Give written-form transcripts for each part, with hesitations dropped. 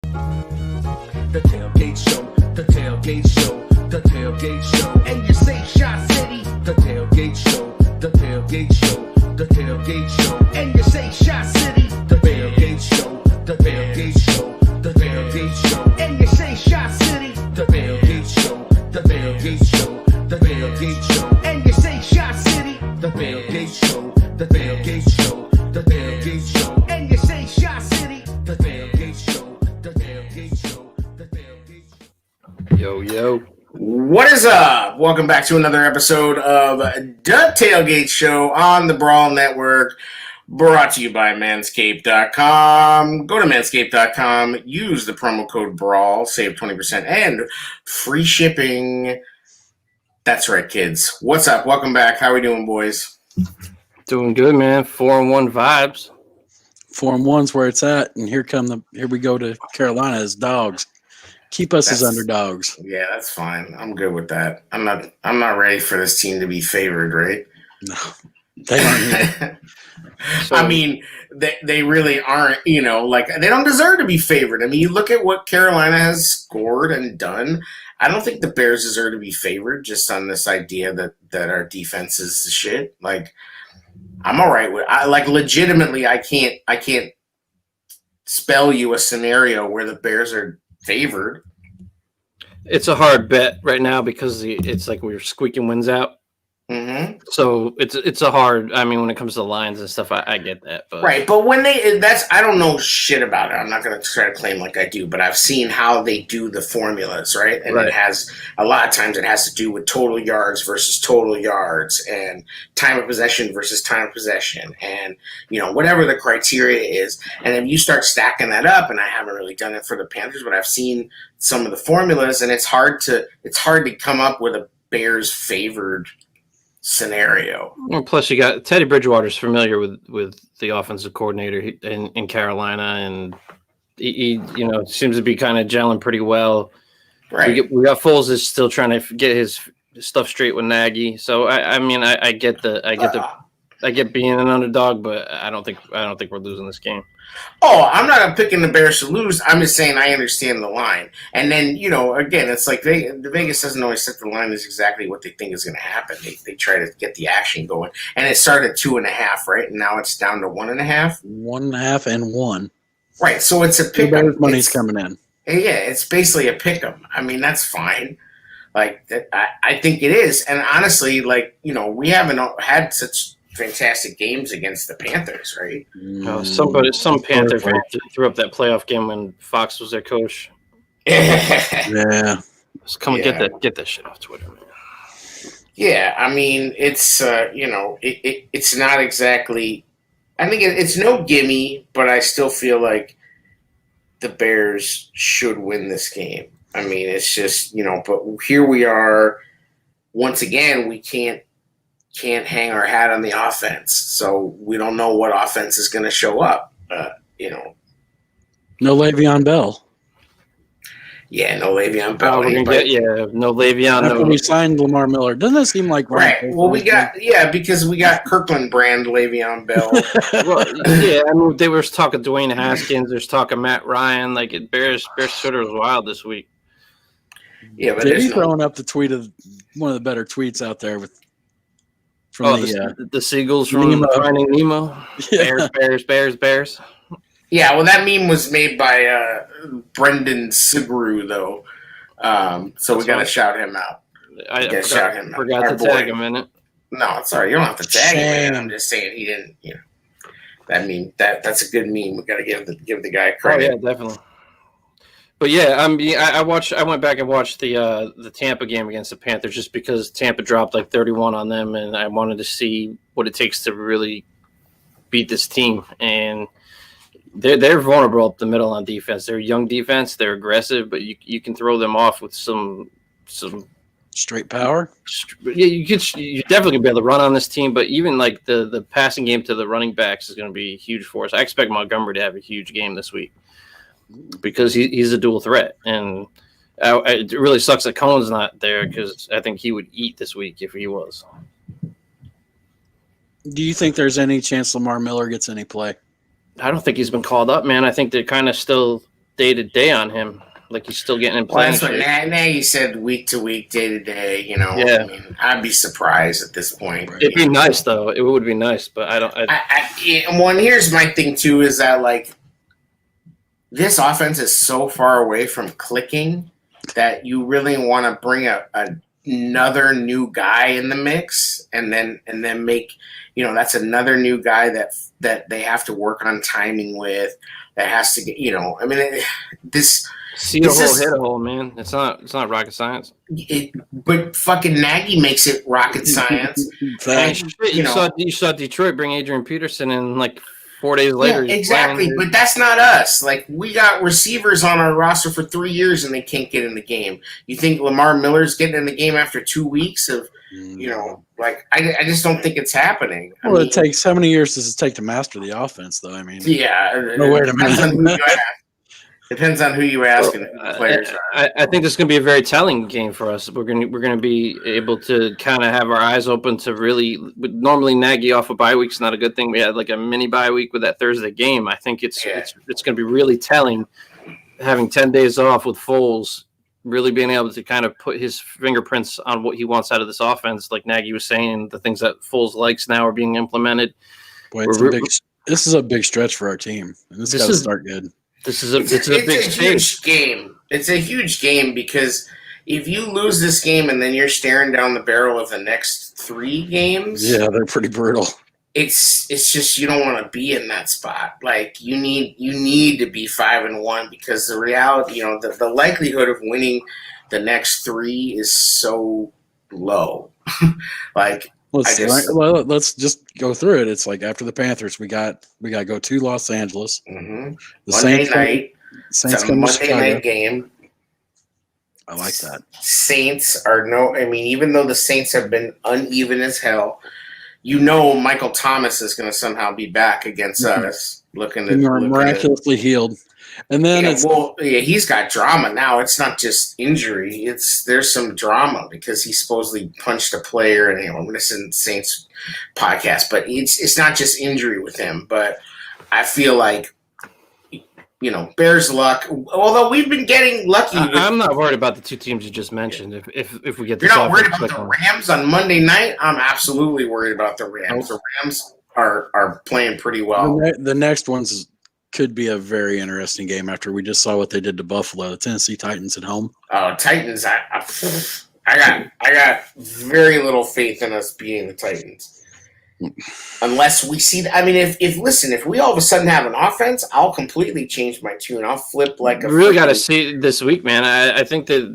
The Tailgate Show, the Tailgate Show, the Tailgate Show. And you say Shot City. The Tailgate Show, the Tailgate Show, the Tailgate Show. And you say Shot City. The Tailgate Show, the Tailgate Show, the Tailgate Show. And you say Shot City. The Tailgate Show, the Tailgate Show, the Tailgate Show. And you say Shot City. The Tailgate Show, the Tailgate Show, the Tailgate Show. And you say Shot City. The Tailgate Show, the Tailgate Show, the Tailgate Show. Yo. What is up? Welcome back to another episode of The Tailgate Show on the Brawl Network, brought to you by Manscaped.com. Go to Manscaped.com, use the promo code BRAWL, save 20% and free shipping. That's right, kids. What's up? Welcome back. How we doing, boys? Doing good, man. 4-1 vibes. 4-1's where it's at, and here we go to Carolina as dogs. Keep us as underdogs. Yeah, that's fine. I'm good with that. I'm not ready for this team to be favored, right? No, they aren't. So, I mean, they really aren't, they don't deserve to be favored. I mean, you look at what Carolina has scored and done. I don't think the Bears deserve to be favored just on this idea that our defense is the shit. Like, I'm all right with legitimately, I can't spell you a scenario where the Bears are favored. it's a hard bet right now because it's like we're squeaking wins out. Mm-hmm. So it's a hard. I mean, when it comes to lines and stuff, I get that. But. Right, but when I don't know shit about it. I'm not going to try to claim like I do, but I've seen how they do the formulas, right? And Right. It has a lot of times it has to do with total yards versus total yards, and time of possession versus time of possession, and whatever the criteria is. And then you start stacking that up, and I haven't really done it for the Panthers, but I've seen some of the formulas, and it's hard to come up with a Bears favored scenario. Well, plus, you got Teddy Bridgewater's familiar with the offensive coordinator in Carolina, and he seems to be kind of gelling pretty well. Right. We got Foles is still trying to get his stuff straight with Nagy. So I get being an underdog, but I don't think we're losing this game. Oh, I'm not picking the Bears to lose. I'm just saying I understand the line. And then, again, it's like Vegas doesn't always set the line as exactly what they think is going to happen. They try to get the action going. And it started at 2.5, right? And now it's down to 1.5. 1.5 and 1. Right, so it's a pick 'em. Bears money's coming in. Yeah, it's basically a pick 'em. I mean, that's fine. Like, I think it is. And honestly, we haven't had such fantastic games against the Panthers, right? Some Panther fan threw up that playoff game when Fox was their coach. Yeah. Just come and get that shit off Twitter, man. Yeah, I mean, it's it's not exactly. I think it's no gimme, but I still feel like the Bears should win this game. I mean, it's just but here we are. Once again, we can't hang our hat on the offense, so we don't know what offense is going to show up. No Le'Veon Bell. Yeah, no Le'Veon Bell. No Le'Veon. After we signed Lamar Miller, doesn't that seem like right? Well, because we got Kirkland brand Le'Veon Bell. Well, yeah, I mean, they were talking Dwayne Haskins. There's talking Matt Ryan. Like Bears Twitter was wild this week. Yeah, but he's throwing up the tweet of one of the better tweets out there from the seagulls from Finding Nemo. Yeah. Bears. Yeah, well, that meme was made by Brendan Sigru, though. So we got to shout him out. I forgot to tag him in it. No, it's all right. You don't have to tag him in it. I'm just saying he didn't. That meme. That's a good meme. We got to give the guy credit. Oh yeah, definitely. But yeah, I went back and watched the Tampa game against the Panthers just because Tampa dropped like 31 on them, and I wanted to see what it takes to really beat this team. And they're vulnerable up the middle on defense. They're a young defense. They're aggressive, but you can throw them off with some straight power. Yeah, you definitely can be able to run on this team. But even like the passing game to the running backs is going to be huge for us. I expect Montgomery to have a huge game this week because he's a dual threat, and it really sucks that Cohen's not there because I think he would eat this week if he was. Do you think there's any chance Lamar Miller gets any play? I don't think he's been called up, man. I think they're kind of still day to day on him. Like he's still getting in Well, playing that's what shape. Nagy said, week to week, day to day. Yeah. I mean, I'd be surprised at this point. It'd be nice though. It would be nice, but I don't. And here's my thing too: is that like this offense is so far away from clicking that you really want to bring another new guy in the mix, and then make that's another new guy that they have to work on timing with. That has to get I mean this. See a hole, hit a hole, man. It's not rocket science. But fucking Nagy makes it rocket science. You saw Detroit bring Adrian Peterson in like 4 days later. Yeah, exactly. But that's not us. Like we got receivers on our roster for 3 years and they can't get in the game. You think Lamar Miller's getting in the game after 2 weeks of like I just don't think it's happening. Well, it takes how many years does it take to master the offense, though? I mean, yeah. No, wait a minute. Depends on who you ask and who the players are. I think this is going to be a very telling game for us. We're going to be able to kind of have our eyes open to really. Normally, Nagy off a bye week's not a good thing. We had like a mini bye week with that Thursday game. I think it's going to be really telling having 10 days off with Foles, really being able to kind of put his fingerprints on what he wants out of this offense. Like Nagy was saying, the things that Foles likes now are being implemented. Boy, this is a big stretch for our team, and this got to start good. It's a huge game. It's a huge game because if you lose this game and then you're staring down the barrel of the next 3 games, yeah, they're pretty brutal. It's just you don't want to be in that spot. Like you need to be 5-1 because the reality, the likelihood of winning the next 3 is so low. Like. Let's just go through it. It's like after the Panthers, we got to go to Los Angeles. Mm-hmm. The Monday night. Saints it's a Monday night game. I like that. Saints are even though the Saints have been uneven as hell, Michael Thomas is going to somehow be back against us. Miraculously healed. And then he's got drama now. It's not just injury. There's some drama because he supposedly punched a player. And this isn't Saints podcast, but it's not just injury with him. But I feel like Bears luck. Although we've been getting lucky. I'm not worried about the 2 teams you just mentioned. If we get, you're not worried about the Rams on Monday night. I'm absolutely worried about the Rams. The Rams are playing pretty well. The next one's could be a very interesting game after we just saw what they did to Buffalo. The Tennessee Titans at home. Oh, Titans! I got very little faith in us beating the Titans, unless we see. I mean, if we all of a sudden have an offense, I'll completely change my tune. I'll flip like a. We really got to see this week, man. I think this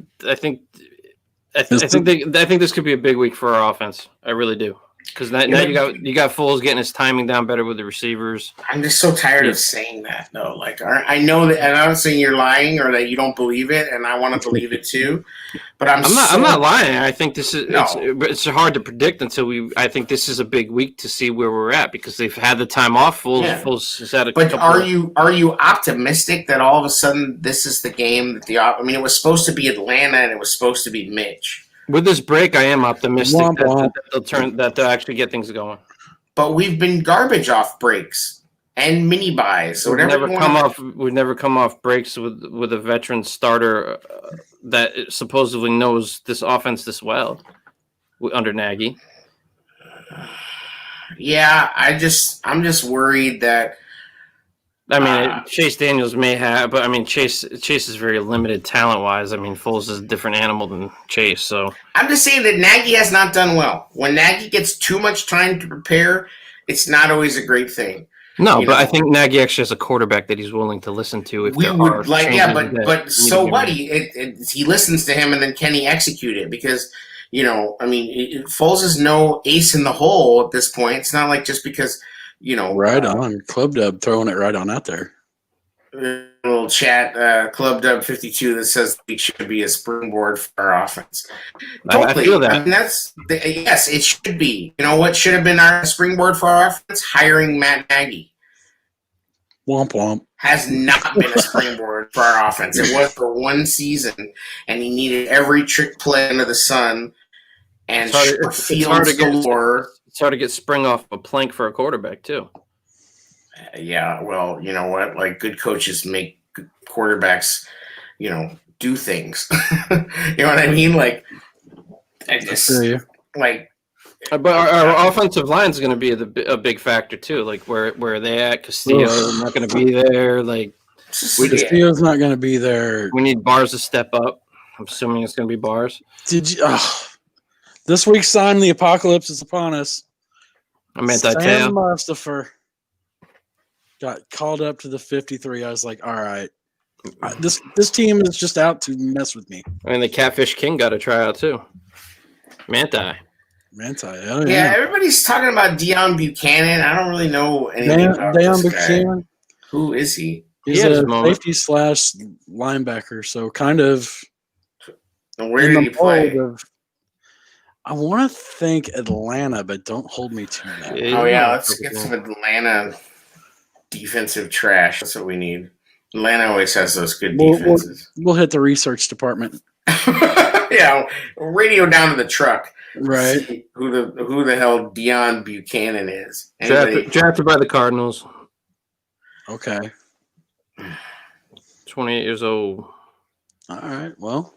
could be a big week for our offense. I really do. Because now you got Foles getting his timing down better with the receivers. I'm just so tired of saying that, though. Like, I know that, and I'm not saying you're lying or that you don't believe it, and I want to believe it too. But I'm not lying. I think this is it's hard to predict until I think this is a big week to see where we're at because they've had the time off. Foles has had a. But are you optimistic that all of a sudden this is the game that it was supposed to be Atlanta and it was supposed to be Mitch. With this break, I am optimistic that they'll actually get things going. But we've been garbage off breaks and mini buys. We've never come off breaks with a veteran starter that supposedly knows this offense this well under Nagy. Yeah, I'm just worried that. I mean, Chase Daniels may have, but I mean, Chase is very limited talent-wise. I mean, Foles is a different animal than Chase. So I'm just saying that Nagy has not done well. When Nagy gets too much time to prepare, it's not always a great thing. No, but I think Nagy actually has a quarterback that he's willing to listen to. If but so what? He listens to him, and then can he execute it? Because Foles is no ace in the hole at this point. It's not like just because. Right on. Club Dub throwing it right on out there. Little chat, Club Dub 52 that says it should be a springboard for our offense. Totally. I feel that. I mean, yes, it should be. You know what should have been our springboard for our offense? Hiring Matt Nagy. Womp womp. Has not been a springboard for our offense. It was for one season, and he needed every trick play under the sun and fields galore. It's hard to get spring off a plank for a quarterback, too. Yeah, well, you know what? Like, good coaches make quarterbacks, do things. You know what I mean? Like, I just like. But our offensive line is going to be a big factor too. Like where are they at? Castillo's not going to be there. Like Castillo's not going to be there. We need Bars to step up. I'm assuming it's going to be Bars. Did you? This week's sign, the apocalypse is upon us. Sam Mustafa got called up to the 53. I was like, all right, this team is just out to mess with me. I mean, the Catfish King got a tryout too. Manti, oh, yeah. Everybody's talking about Deion Buchanan. I don't really know anything about this Buchanan. Guy. Who is he? He's a safety / linebacker, so kind of. And where did he play? I want to think Atlanta, but don't hold me to that. Oh, yeah, let's get some Atlanta defensive trash. That's what we need. Atlanta always has those good defenses. We'll hit the research department. Yeah, radio down to the truck. Right. See who the hell Deion Buchanan is. Drafted by the Cardinals. Okay. 28 years old. All right, well.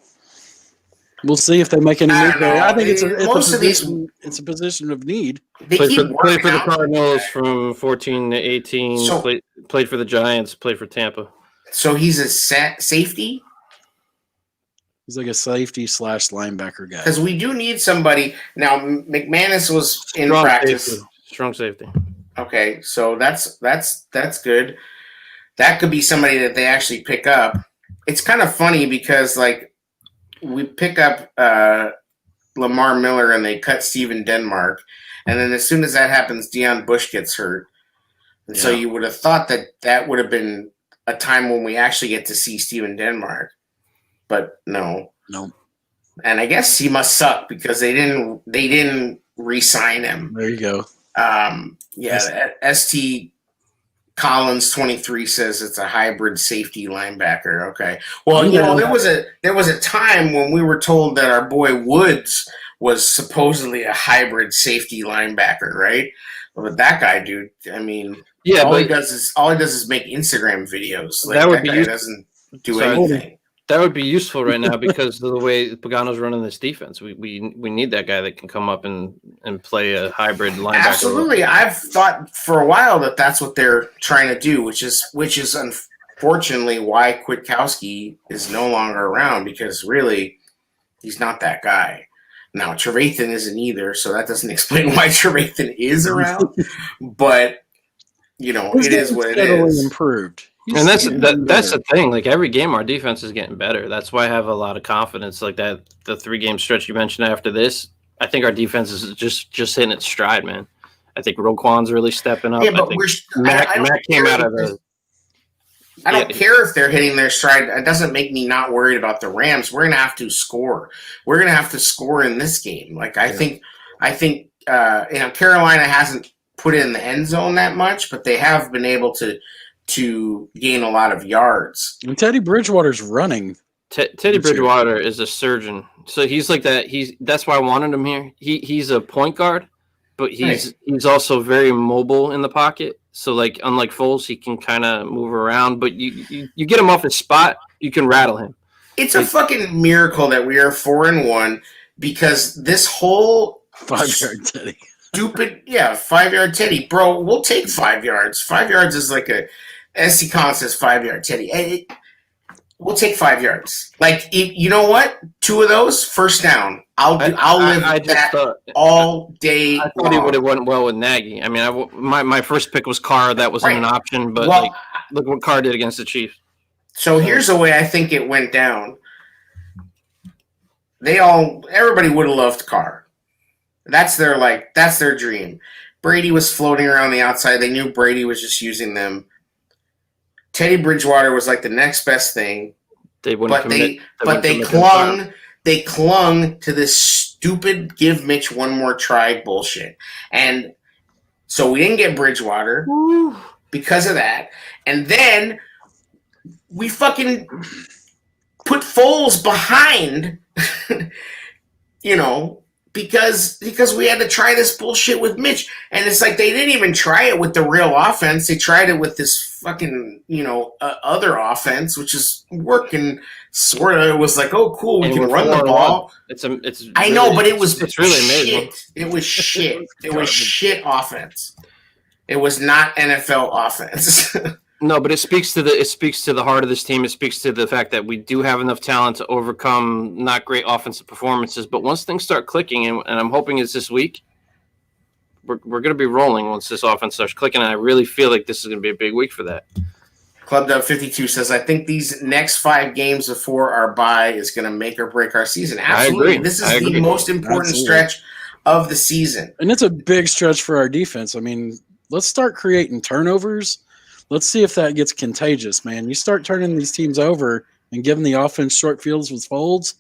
We'll see if they make any move there. I think it's a position of need. Played for the Cardinals from 14 to 18. Played for the Giants. Played for Tampa. So he's a safety? He's like a safety / linebacker guy. Because we do need somebody. Now, McManus was in practice. Strong safety. Okay, so that's good. That could be somebody that they actually pick up. It's kind of funny because, like, we pick up Lamar Miller and they cut Steven Denmark. And then as soon as that happens, Deion Bush gets hurt. And so you would have thought that would have been a time when we actually get to see Steven Denmark. But no. And I guess he must suck because they didn't re-sign him. There you go. ST Collins 23 says it's a hybrid safety linebacker. Okay. Well, there was a time when we were told that our boy Woods was supposedly a hybrid safety linebacker, right? But that guy, dude, I mean, all he does is make Instagram videos. Like, that guy doesn't do anything. That would be useful right now because of the way Pagano's running this defense. We need that guy that can come up and play a hybrid linebacker. Absolutely. I've thought for a while that that's what they're trying to do, which is unfortunately why Kwiatkowski is no longer around because really he's not that guy. Now, Trevathan isn't either, so that doesn't explain why Trevathan is around. But, it is what it is. Improved. And that's the thing. Like every game, our defense is getting better. That's why I have a lot of confidence. Like that, the 3-game stretch you mentioned after this, I think our defense is just hitting its stride, man. I think Roquan's really stepping up. Yeah, but Matt came out of the. I don't care if they're hitting their stride. It doesn't make me not worried about the Rams. We're gonna have to score. We're gonna have to score in this game. Like I think Carolina hasn't put it in the end zone that much, but they have been able to gain a lot of yards. And Teddy Bridgewater's running. Teddy Bridgewater is a surgeon, so he's like that. That's why I wanted him here. He's a point guard, but he's also very mobile in the pocket. So like unlike Foles, he can kind of move around. But you get him off his spot, you can rattle him. It's a fucking miracle that we are 4-1 because this whole 5-yard Teddy. Stupid, 5-yard Teddy, bro. We'll take 5 yards. 5 yards is like SC Collins says 5-yard Teddy. We'll take 5 yards. Like, you know what? 2 of those, first down. I'll live that all day. I thought he would have went well with Nagy. I mean, my first pick was Carr. That wasn't an option, but look what Carr did against the Chiefs. So here's the way I think it went down. Everybody would have loved Carr. That's their dream. Brady was floating around the outside. They knew Brady was just using them. Teddy Bridgewater was like the next best thing. They clung to this stupid give Mitch one more try bullshit. And so we didn't get Bridgewater because of that. And then we fucking put Foles behind because we had to try this bullshit with Mitch, and it's like they didn't even try it with the real offense. They tried it with this fucking other offense, which is working sort of. It was like, oh cool, we can run the ball. I know, but it was it's really amazing. It was shit. It was shit offense. It was not NFL offense. No, but it speaks to the heart of this team. It speaks to the fact that we do have enough talent to overcome not great offensive performances. But once things start clicking, and I'm hoping it's this week, we're going to be rolling once this offense starts clicking. And I really feel like this is going to be a big week for that. Club Dub 52 says, I think these next 5 games before our bye is going to make or break our season. Absolutely. I agree. This is the most important stretch of the season. And it's a big stretch for our defense. I mean, let's start creating turnovers. Let's see if that gets contagious, man. You start turning these teams over and giving the offense short fields with folds,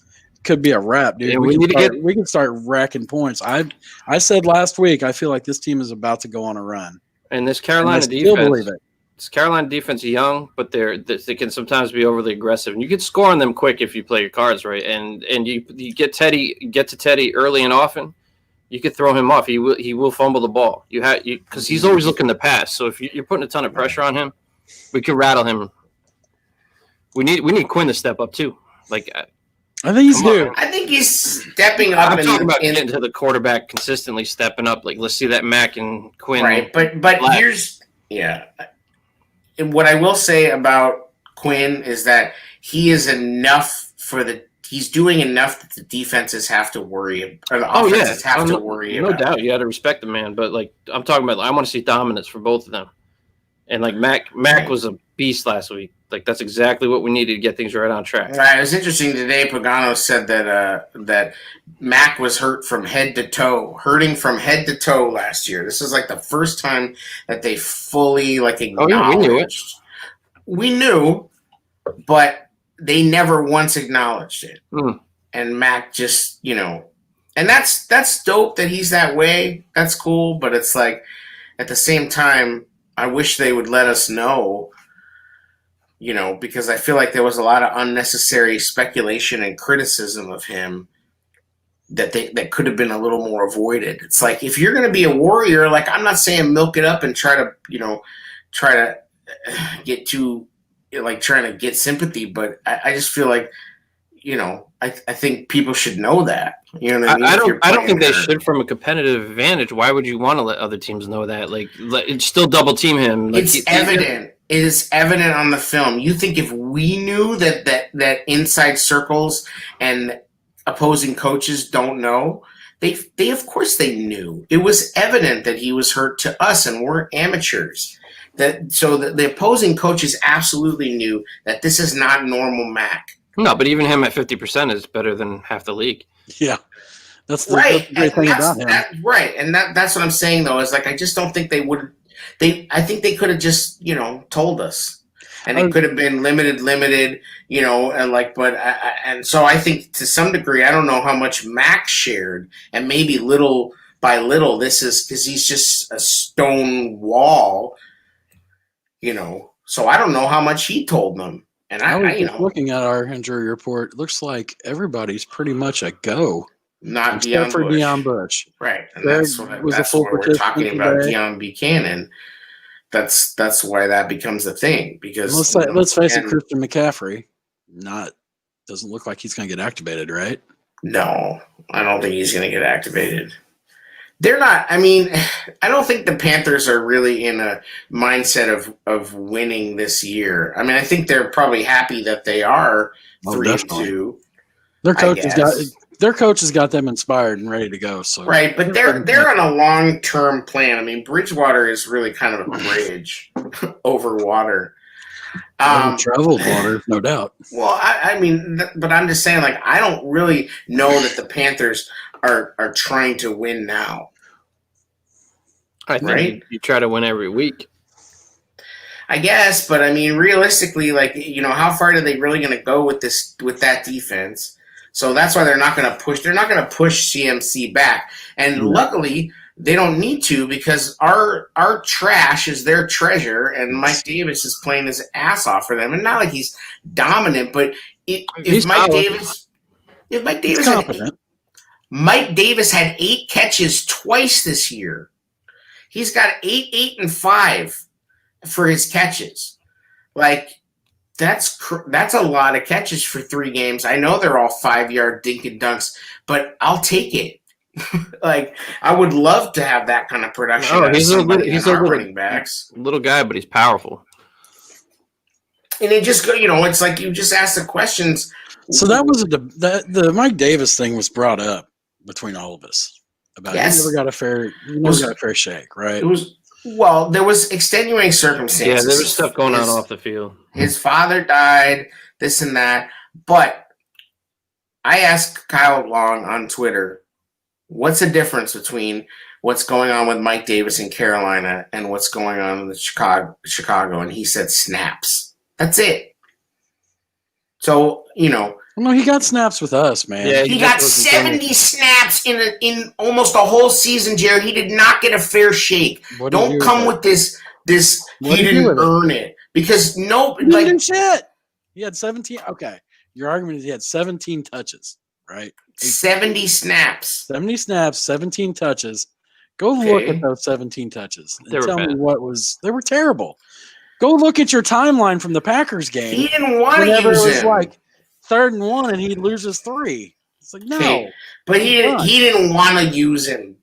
it could be a wrap, dude. Yeah, we can start racking points. I said last week I feel like this team is about to go on a run. And this Carolina defense, this Carolina defense is young, but they can sometimes be overly aggressive. And you can score on them quick if you play your cards right. And you get to Teddy early and often. You could throw him off. He will fumble the ball. Because he's always looking to pass. So if you're putting a ton of pressure on him, we could rattle him. We need Quinn to step up too. Like I think he's due. I think he's stepping up. I'm talking about getting to the quarterback consistently stepping up. Like let's see that Mac and Quinn. Right, but here's And what I will say about Quinn is that he is enough he's doing enough that the defenses have to worry, or the offenses have to worry about. No doubt, you got to respect the man. But like I'm talking about, I want to see dominance for both of them. And like Mac was a beast last week. Like that's exactly what we needed to get things right on track. Right. It was interesting today. Pagano said that Mac was hurting from head to toe last year. This is like the first time that they fully acknowledged. Oh yeah, we knew it. We knew, but they never once acknowledged it. And Mac just, and that's dope that he's that way. That's cool. But it's like, at the same time, I wish they would let us know, because I feel like there was a lot of unnecessary speculation and criticism of him that could have been a little more avoided. It's like, if you're going to be a warrior, like, I'm not saying milk it up and try to get too, trying to get sympathy, but I just feel like, I think people should know that. You know what I mean? I don't think they should from a competitive advantage. Why would you want to let other teams know that? Like, it's still double team him. Like, it's evident. It is evident on the film. You think if we knew that inside circles and opposing coaches don't know, they of course they knew. It was evident that he was hurt to us, and we're amateurs. So the opposing coaches absolutely knew that this is not normal Mac. No, but even him at 50% is better than half the league. Yeah, that's the great thing about him. Right, and that's what I'm saying though. Is like, I just don't think they would. I think they could have just told us, and it could have been limited, and so I think to some degree, I don't know how much Mac shared, and maybe little by little, this is because he's just a stone wall, So I don't know how much he told them. And I was just looking at our injury report. It looks like everybody's pretty much a go. Not except for Deion Bush. Right. And that's what we're talking about, Deion Buchanan. That's why that becomes a thing. Because let's face it, Christian McCaffrey doesn't look like he's going to get activated, right? No, I don't think he's going to get activated. They're not. I mean, I don't think the Panthers are really in a mindset of winning this year. I mean, I think they're probably happy that they are 3-2. Their coach has got them inspired and ready to go. So right, but they're on a long-term plan. I mean, Bridgewater is really kind of a bridge over water. Traveled water, no doubt. Well, I mean, but I'm just saying, like, I don't really know that the Panthers are trying to win now. I think you try to win every week. I guess, but I mean, realistically, like, how far are they really going to go with that defense? So that's why they're not going to push. They're not going to push CMC back, and luckily they don't need to, because our trash is their treasure, and Mike Davis is playing his ass off for them. And not like he's dominant, but if Mike Davis, competent. Mike Davis had 8 catches twice this year. He's got 8, 8, and 5 for his catches. Like, that's a lot of catches for 3 games. I know they're all 5-yard dink and dunks, but I'll take it. Like, I would love to have that kind of production. Oh, he's a running backs. Little guy, but he's powerful. And it just it's like you just ask the questions. So that was the Mike Davis thing was brought up between all of us about he never got a fair shake, right? It was there was extenuating circumstances. Yeah, there was stuff going on off the field. His father died, this and that. But I asked Kyle Long on Twitter, what's the difference between what's going on with Mike Davis in Carolina and what's going on with Chicago? And he said snaps. That's it. So, no, he got snaps with us, man. Yeah, he got 70 snaps in almost a whole season, Jared. He did not get a fair shake. Don't come with this he didn't earn it. Because he didn't shit. He had 17. Okay. Your argument is he had 17 touches, right? 70 snaps. 70 snaps, 17 touches. Go look at those 17 touches and tell me they were terrible. Go look at your timeline from the Packers game. He didn't want to use him. It was like 3rd and 1 and he loses 3. It's like, no. Okay. But he didn't want to use him.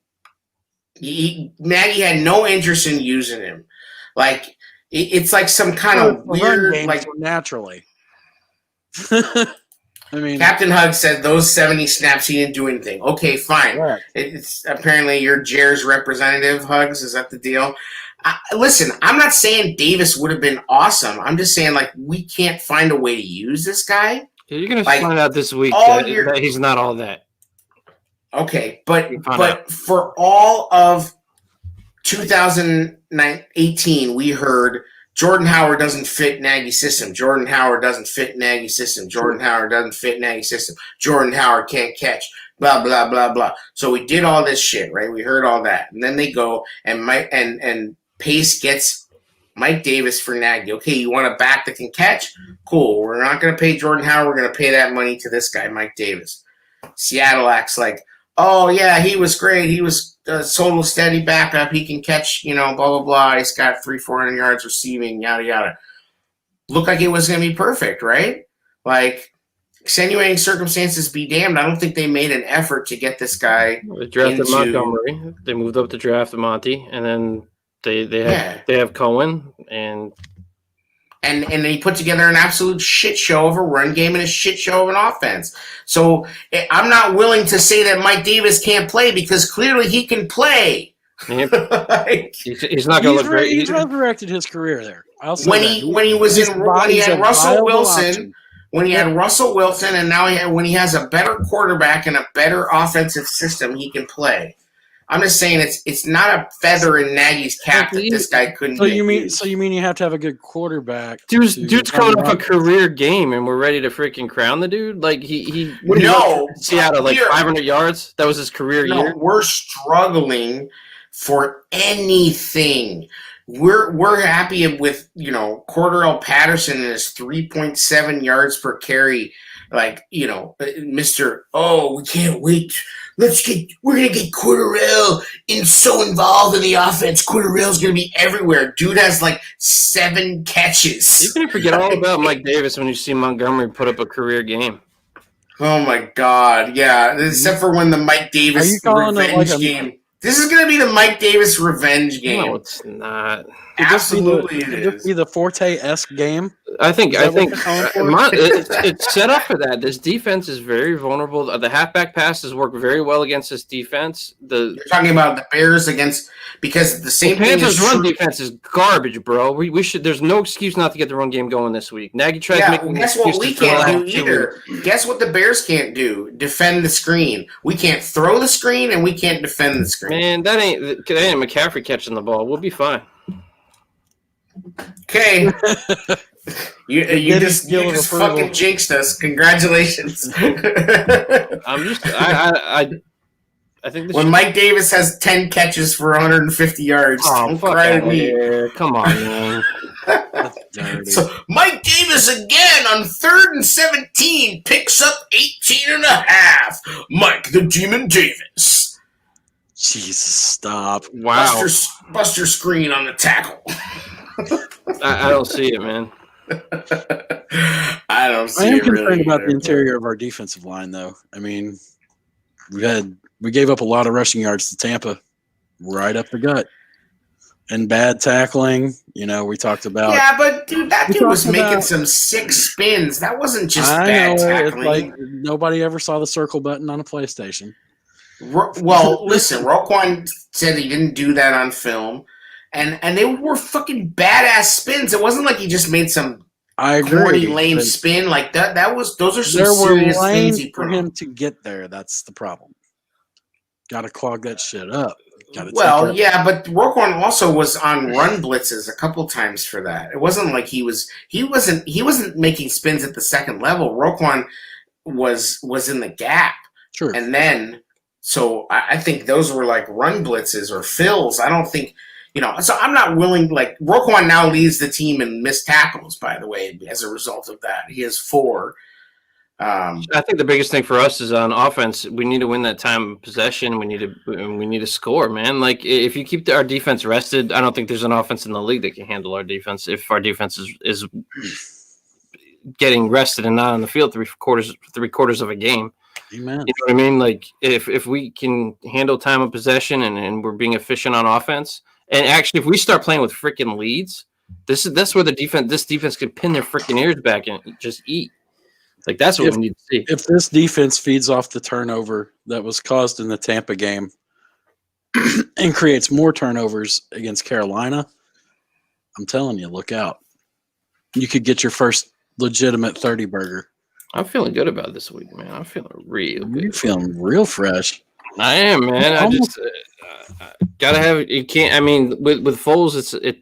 Nagy had no interest in using him. Like, it's like some kind of weird, like naturally. I mean, Captain Hug said those 70 snaps he didn't do anything. Okay, fine. Right. It's apparently you're Jer's representative, Hugs. Is that the deal? Listen, I'm not saying Davis would have been awesome. I'm just saying, like, we can't find a way to use this guy. Yeah, you're going to find out this week that he's not all that. Okay, but for all of 2018, we heard Jordan Howard doesn't fit Nagy's system. Jordan Howard doesn't fit Nagy's system. Jordan Howard doesn't fit Nagy's system. Jordan Howard can't catch. Blah blah blah blah. So we did all this shit, right? We heard all that, and then they go and Pace gets Mike Davis for Nagy. Okay, you want a back that can catch? Cool. We're not going to pay Jordan Howard. We're going to pay that money to this guy, Mike Davis. Seattle acts like, oh yeah, he was great. He was a total steady backup. He can catch, blah blah blah. He's got 300-400 yards receiving, yada yada. Looked like it was going to be perfect, right? Like, extenuating circumstances be damned. I don't think they made an effort to get this guy. They drafted Montgomery. They moved up to draft Monty, and then they have Cohen and they put together an absolute shit show of a run game and a shit show of an offense. So I'm not willing to say that Mike Davis can't play because clearly he can play. He's not going to look great. He's resurrected his career there. When he had Russell Wilson. When he had Russell Wilson, and now when he has a better quarterback and a better offensive system, he can play. I'm just saying it's not a feather in Nagy's cap that this guy couldn't. So you mean you have to have a good quarterback? Dude's coming off a career game, and we're ready to freaking crown the dude. Like he Seattle like 500 yards. That was his career year. We're struggling for anything. We're happy with, Cordarrelle Patterson and his 3.7 yards per carry. Like, Mr. Oh, we can't wait. We're going to get Cordarrelle so involved in the offense. Cordarrelle's going to be everywhere. Dude has like 7 catches. You're going to forget all about Mike Davis when you see Montgomery put up a career game. Oh, my God. Yeah. Except for when the Mike Davis revenge game. This is going to be the Mike Davis revenge game. No, it's not. Absolutely, it is. Be the Forte-esque game. I think it's set up for that. This defense is very vulnerable. The halfback passes work very well against this defense. You're talking about the Bears because the same thing Panthers' run defense is garbage, bro. We should. There's no excuse not to get the run game going this week. Nagy tried to make. Guess what we can't do either. Guess what the Bears can't do? Defend the screen. We can't throw the screen, and we can't defend the screen. Man, that ain't McCaffrey catching the ball. We'll be fine. Okay. You just fucking jinxed us. Congratulations. I'm just I I think when Mike Davis has 10 catches for 150 yards, don't cry at me. Come on, man. That's dirty. So Mike Davis again on 3rd and 17 picks up 18 and a half. Mike the Demon Davis. Jesus, stop. Wow. Buster Screen on the tackle. I don't see it, man. I don't see I am it concerned really about either. the interior of our defensive line, though. I mean, we gave up a lot of rushing yards to Tampa, right up the gut, and bad tackling. We talked about. Yeah, but dude, that dude was making about- some sick spins. That wasn't just I bad know tackling. it's like nobody ever saw the circle button on a PlayStation. Well, listen, Roquan said he didn't do that on film, and they were fucking badass spins. It wasn't like he just made some I corny, agree. lame but spin like that. Those are some There were serious things lanes he for put him on. to get there. That's the problem. Got to clog that shit up. Well, yeah, but Roquan also was on run blitzes a couple times for that. It wasn't like he wasn't making spins at the second level. Roquan was in the gap, True. and then. So I think those were like run blitzes or fills. I don't think, so I'm not willing, like Roquan now leads the team in missed tackles, by the way, as a result of that. He has 4. I think the biggest thing for us is on offense. We need to win that time of possession. We need to score, man. Like if you keep our defense rested, I don't think there's an offense in the league that can handle our defense. If our defense is getting rested and not on the field three quarters of a game. Amen. You know what I mean? Like if we can handle time of possession and we're being efficient on offense, and actually if we start playing with freaking leads, that's where this defense could pin their freaking ears back and just eat. Like that's what we need to see. If this defense feeds off the turnover that was caused in the Tampa game and creates more turnovers against Carolina, I'm telling you, look out. You could get your first legitimate 30 burger. I'm feeling good about this week, man. I'm feeling real good. You're feeling real fresh. I am, man. I just gotta have. You can't. I mean, with Foles, it's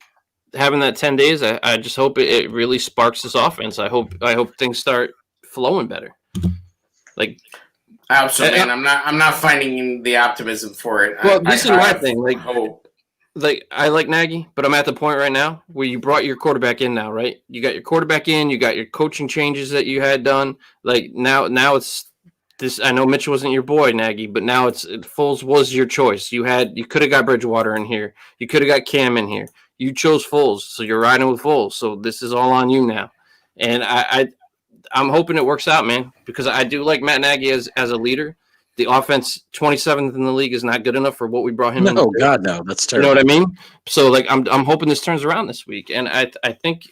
having that 10 days. I just hope it really sparks this offense. I hope things start flowing better. Like, Absolutely, and I'm not finding the optimism for it. Well, this is my thing. Like, hope. Like I like Nagy, but I'm at the point right now where you brought your quarterback in now, right? You got your quarterback in, you got your coaching changes that you had done. Like now it's this. I know Mitch wasn't your boy, Nagy, but now Foles was your choice. You could have got Bridgewater in here. You could have got Cam in here. You chose Foles, so you're riding with Foles. So this is all on you now. And I'm hoping it works out, man, because I do like Matt Nagy as a leader. The offense, 27th in the league, is not good enough for what we brought him in. Oh God, no, that's terrible. You know what I mean? So, like, I'm hoping this turns around this week, and I think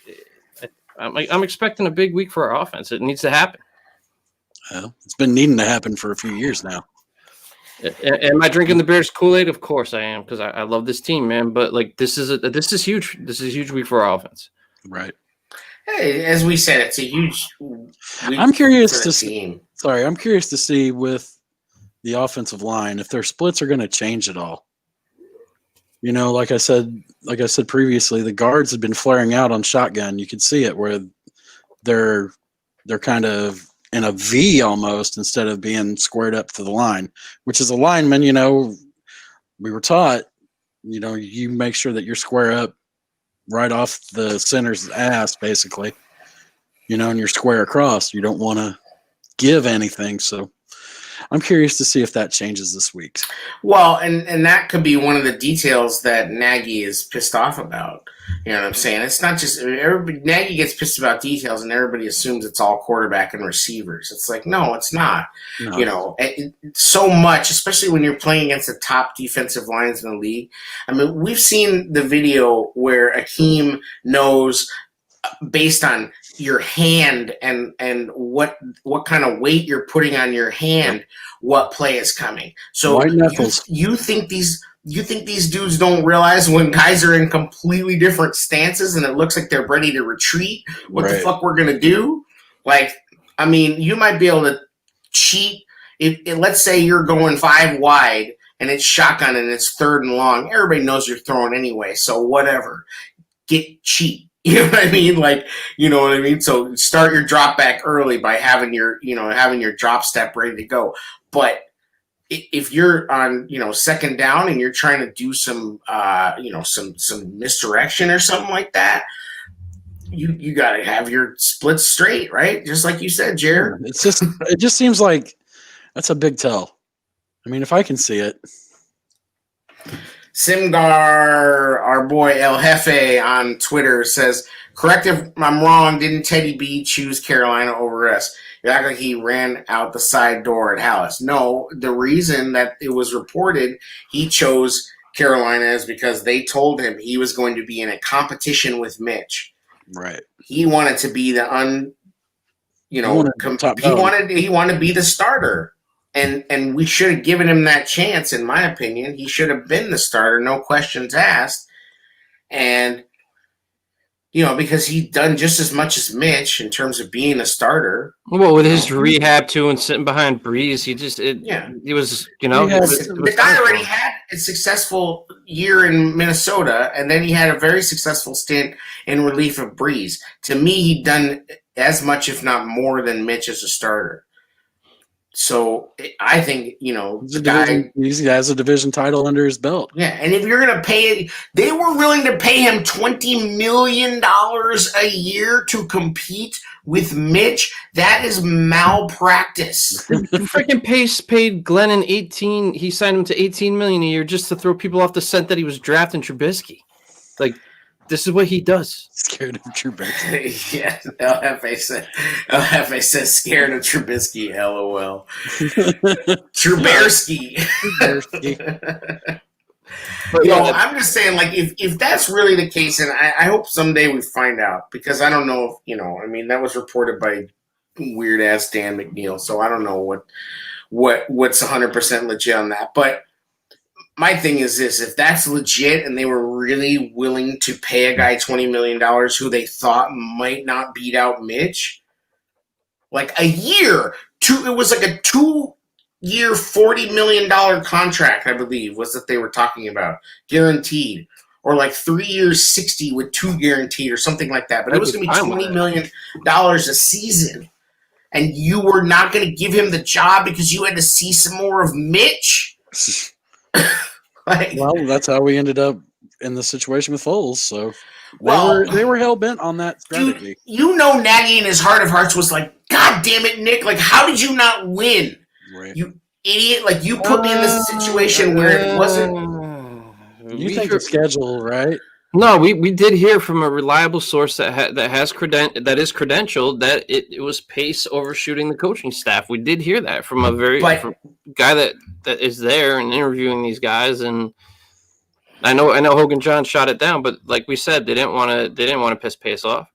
I'm expecting a big week for our offense. It needs to happen. Well, it's been needing to happen for a few years now. Am I drinking the Bears Kool-Aid? Of course I am, because I love this team, man. But like, this is huge. This is a huge week for our offense. Right. Hey, as we said, it's a huge week. I'm curious for to the see. team. Sorry, I'm curious to see with the offensive line if their splits are going to change at all. Like I said previously, the guards have been flaring out on shotgun. You could see it where they're kind of in a V almost instead of being squared up to the line, which is a lineman. We were taught, you make sure that you're square up right off the center's ass, basically, and you're square across. You don't want to give anything. So I'm curious to see if that changes this week. Well, and that could be one of the details that Nagy is pissed off about. You know what I'm saying? It's not just Nagy gets pissed about details, and everybody assumes it's all quarterback and receivers. It's like, no, it's not. No. So much, especially when you're playing against the top defensive lines in the league. I mean, we've seen the video where Akeem knows based on your hand and what kind of weight you're putting on your hand, what play is coming. So White knuckles. you think these dudes don't realize when guys are in completely different stances and it looks like they're ready to retreat, what the fuck we're gonna do? Like, I mean, you might be able to cheat if let's say you're going 5 wide and it's shotgun and it's 3rd and long. Everybody knows you're throwing anyway, so whatever. Get cheat. You know what I mean? Like, you know what I mean? So start your drop back early by having your drop step ready to go. But if you're on, second down and you're trying to do some, some misdirection or something like that, you got to have your splits straight, right? Just like you said, Jared. It just seems like that's a big tell. I mean, if I can see it. Simgar, our boy El Jefe on Twitter says, correct if I'm wrong, didn't Teddy B choose Carolina over us? You act like he ran out the side door at Hallis. No, the reason that it was reported he chose Carolina is because they told him he was going to be in a competition with Mitch. Right. He wanted to be the he wanted to be the starter. And we should have given him that chance, in my opinion. He should have been the starter, no questions asked. And, because he'd done just as much as Mitch in terms of being a starter. Well, with his rehab, too, and sitting behind Breeze, he was, the guy already had a successful year in Minnesota, and then he had a very successful stint in relief of Breeze. To me, he'd done as much, if not more, than Mitch as a starter. So I think, he has a division title under his belt. Yeah, and if you're going to pay it, they were willing to pay him $20 million a year to compete with Mitch. That is malpractice. Freaking Pace paid Glennon 18. He signed him to $18 million a year just to throw people off the scent that he was drafting Trubisky. Like, this is what he does. Scared of Trubisky. Yeah, LFA says scared of Trubisky, LOL. Trubersky. I'm just saying, like, if that's really the case, and I hope someday we find out, because I don't know if, that was reported by weird-ass Dan McNeil, so I don't know what's 100% legit on that, but my thing is this: if that's legit and they were really willing to pay a guy $20 million who they thought might not beat out Mitch, like a year, it was like a 2-year, $40 million contract, I believe, was that they were talking about, guaranteed, or like 3 years, 60 with 2 guaranteed, or something like that. But it was going to be $20 million a season, and you were not going to give him the job because you had to see some more of Mitch. Well, that's how we ended up in the situation with Foles. So they were hell bent on that strategy. Nagy in his heart of hearts was like, "God damn it, Nick! Like, how did you not win? Right. You idiot! Like, you put me in this situation where it wasn't." You think the schedule, right? No, we did hear from a reliable source that is credentialed that it was Pace overshooting the coaching staff. We did hear that from a guy that is there and interviewing these guys, and I know Hogan John shot it down, but like we said, they didn't want to piss Pace off.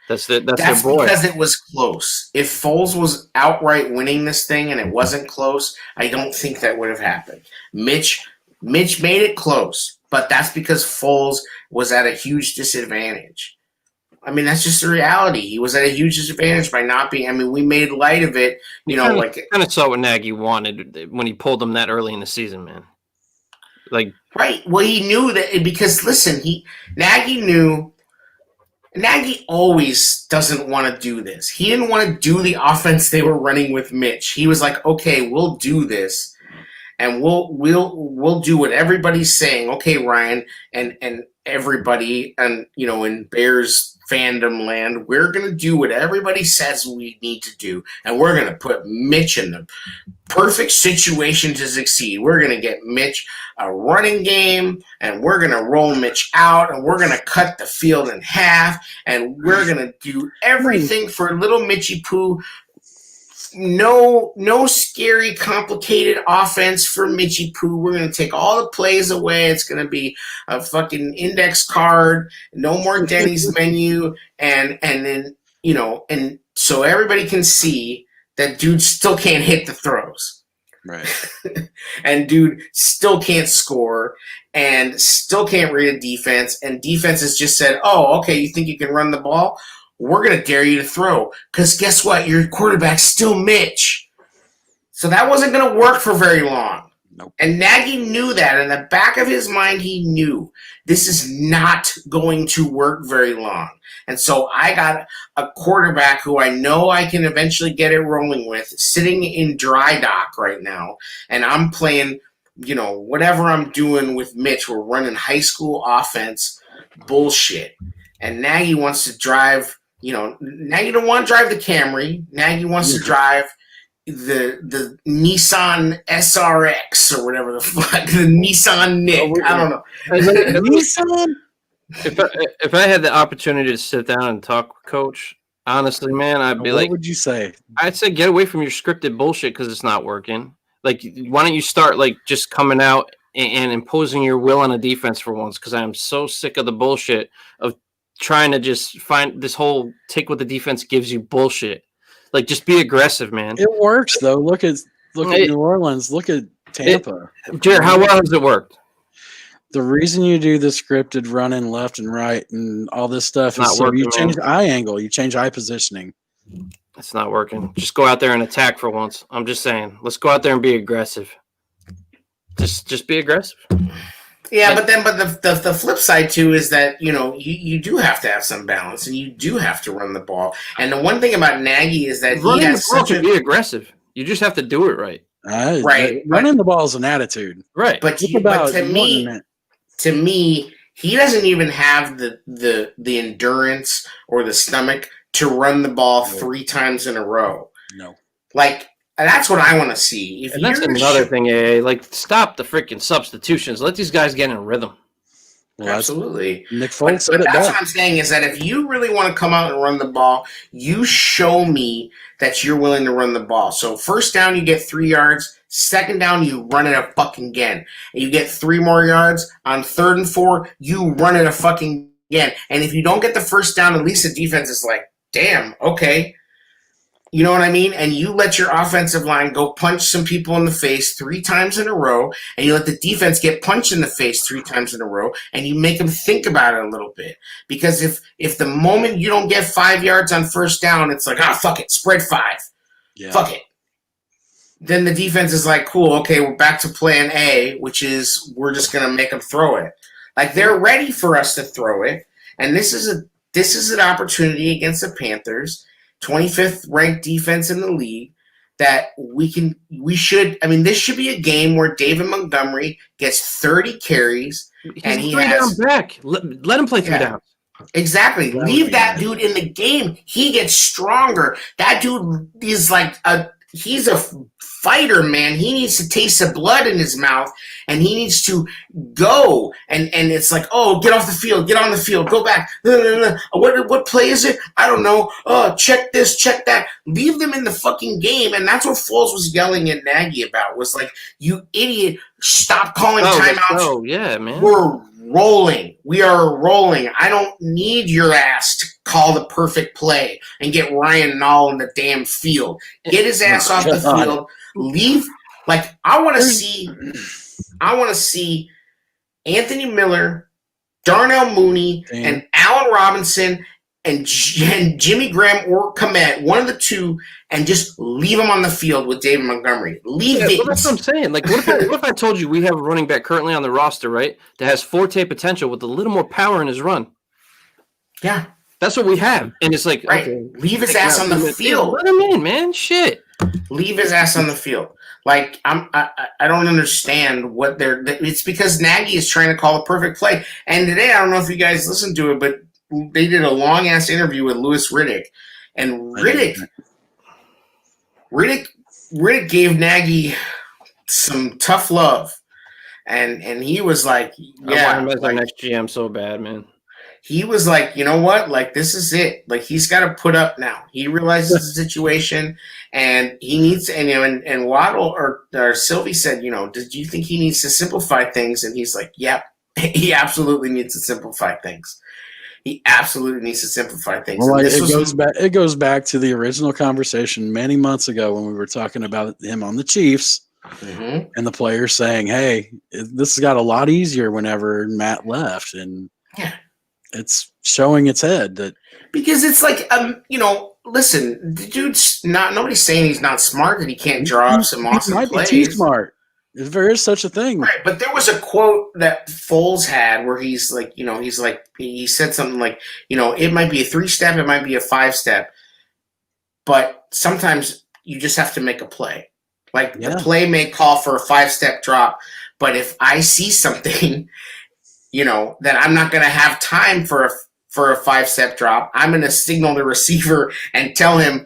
That's their boy. Because it was close. If Foles was outright winning this thing and it wasn't close, I don't think that would have happened. Mitch made it close, but that's because Foles was at a huge disadvantage. I mean, that's just the reality. He was at a huge disadvantage by not being. I mean, we made light of it. Kind of saw what Nagy wanted when he pulled him that early in the season, man. Like, right. Well, he knew that because listen, Nagy knew. Nagy always doesn't want to do this. He didn't want to do the offense they were running with Mitch. He was like, okay, we'll do this. And we'll do what everybody's saying. Okay, Ryan, and everybody, and in Bears fandom land, we're gonna do what everybody says we need to do, and we're gonna put Mitch in the perfect situation to succeed. We're gonna get Mitch a running game, and we're gonna roll Mitch out, and we're gonna cut the field in half, and we're gonna do everything for little Mitchy Poo. No scary, complicated offense for Mitchy Poo. We're going to take all the plays away. It's going to be a fucking index card. No more Denny's menu. And then, and so everybody can see that dude still can't hit the throws. Right. And dude still can't score and still can't read a defense. And defense has just said, oh, okay, you think you can run the ball? We're going to dare you to throw. Because guess what? Your quarterback's still Mitch. So that wasn't going to work for very long. Nope. And Nagy knew that. In the back of his mind, he knew this is not going to work very long. And so I got a quarterback who I know I can eventually get it rolling with, sitting in dry dock right now. And I'm playing, whatever I'm doing with Mitch. We're running high school offense bullshit. And Nagy wants to drive, Nagy don't want to drive the Camry. Nagy wants to drive the Nissan SRX or whatever the fuck, the Nissan Nick. I don't know. Nissan? If I had the opportunity to sit down and talk with Coach, honestly, man, I'd be like, what would you say? I'd say get away from your scripted bullshit because it's not working. Like, why don't you start just coming out and imposing your will on a defense for once? Because I'm so sick of the bullshit of trying to just find this whole take what the defense gives you bullshit. Like, just be aggressive, man. It works though. Look at New Orleans. Look at Tampa. Jared, how well has it worked? The reason you do the scripted running left and right and all this stuff is so you change eye angle, you change eye positioning. It's not working. Just go out there and attack for once. I'm just saying, let's go out there and be aggressive. Just be aggressive. Yeah, but the flip side too is that you do have to have some balance and you do have to run the ball. And the one thing about Nagy is that running the ball can be aggressive. You just have to do it right. Right. Running the ball is an attitude. Right. But to me, he doesn't even have the endurance or the stomach to run the ball 3 times in a row. No. That's what I want to see. And that's another thing, AA. Stop the freaking substitutions. Let these guys get in rhythm. Well, absolutely. Nick Foles said but it that's best. what I'm saying is that if you really want to come out and run the ball, you show me that you're willing to run the ball. So first down, you get 3 yards. Second down, you run it a fucking again. And you get 3 more yards. On 3rd and 4, you run it a fucking again. And if you don't get the first down, at least the defense is like, damn, okay. You know what I mean? And you let your offensive line go punch some people in the face 3 times in a row, and you let the defense get punched in the face 3 times in a row, and you make them think about it a little bit. Because if the moment you don't get 5 yards on first down, it's like, fuck it, spread 5. Yeah. Fuck it. Then the defense is like, cool, okay, we're back to plan A, which is we're just going to make them throw it. They're ready for us to throw it, and this is an opportunity against the Panthers, 25th ranked defense in the league, that this should be a game where David Montgomery gets 30 carries and he has down back. Let him play 3 downs. Exactly. Leave that dude in the game. He gets stronger. That dude is he's a fighter, man. He needs to taste the blood in his mouth, and he needs to go. And it's like, oh, get off the field, get on the field, go back. What play is it? I don't know. Oh, check this, check that. Leave them in the fucking game. And that's what Foles was yelling at Nagy about. Was like, you idiot, stop calling timeouts. Oh, yeah, man. We're rolling. We are rolling. I don't need your ass to call the perfect play and get Ryan Nall in the damn field. Get his ass off the field. Leave. I want to see Anthony Miller, Darnell Mooney, and Allen Robinson and Jimmy Graham or Komet, one of the two, and just leave them on the field with David Montgomery. That's what I'm saying. What if I told you we have a running back currently on the roster, right, that has forte potential with a little more power in his run? Yeah. That's what we have. And it's like, right. Okay, leave his ass on the field. Let him in, man. Shit. Leave his ass on the field. I don't understand what it's because Nagy is trying to call a perfect play. And today, I don't know if you guys listened to it, but they did a long ass interview with Louis Riddick, and Riddick gave Nagy some tough love, and he was like, "Yeah, I want him as our next GM so bad, man." He was like, you know what? This is it. He's got to put up now. He realizes the situation, and he needs. And Waddle or Sylvie said, did you think he needs to simplify things? And he's like, yep, he absolutely needs to simplify things. He absolutely needs to simplify things. Well, it goes back to the original conversation many months ago when we were talking about him on the Chiefs, and the players saying, "Hey, this got a lot easier whenever Matt left," and it's showing its head that because it's like listen, the dude's not. Nobody's saying he's not smart, that he can't draw up some awesome plays. Be too smart. If there is such a thing. Right, but there was a quote that Foles had where he's like, he said something like, it might be a 3-step, it might be a 5-step, but sometimes you just have to make a play. Like the play may call for a 5-step drop, but if I see something, that I'm not going to have time for a 5-step drop, I'm going to signal the receiver and tell him,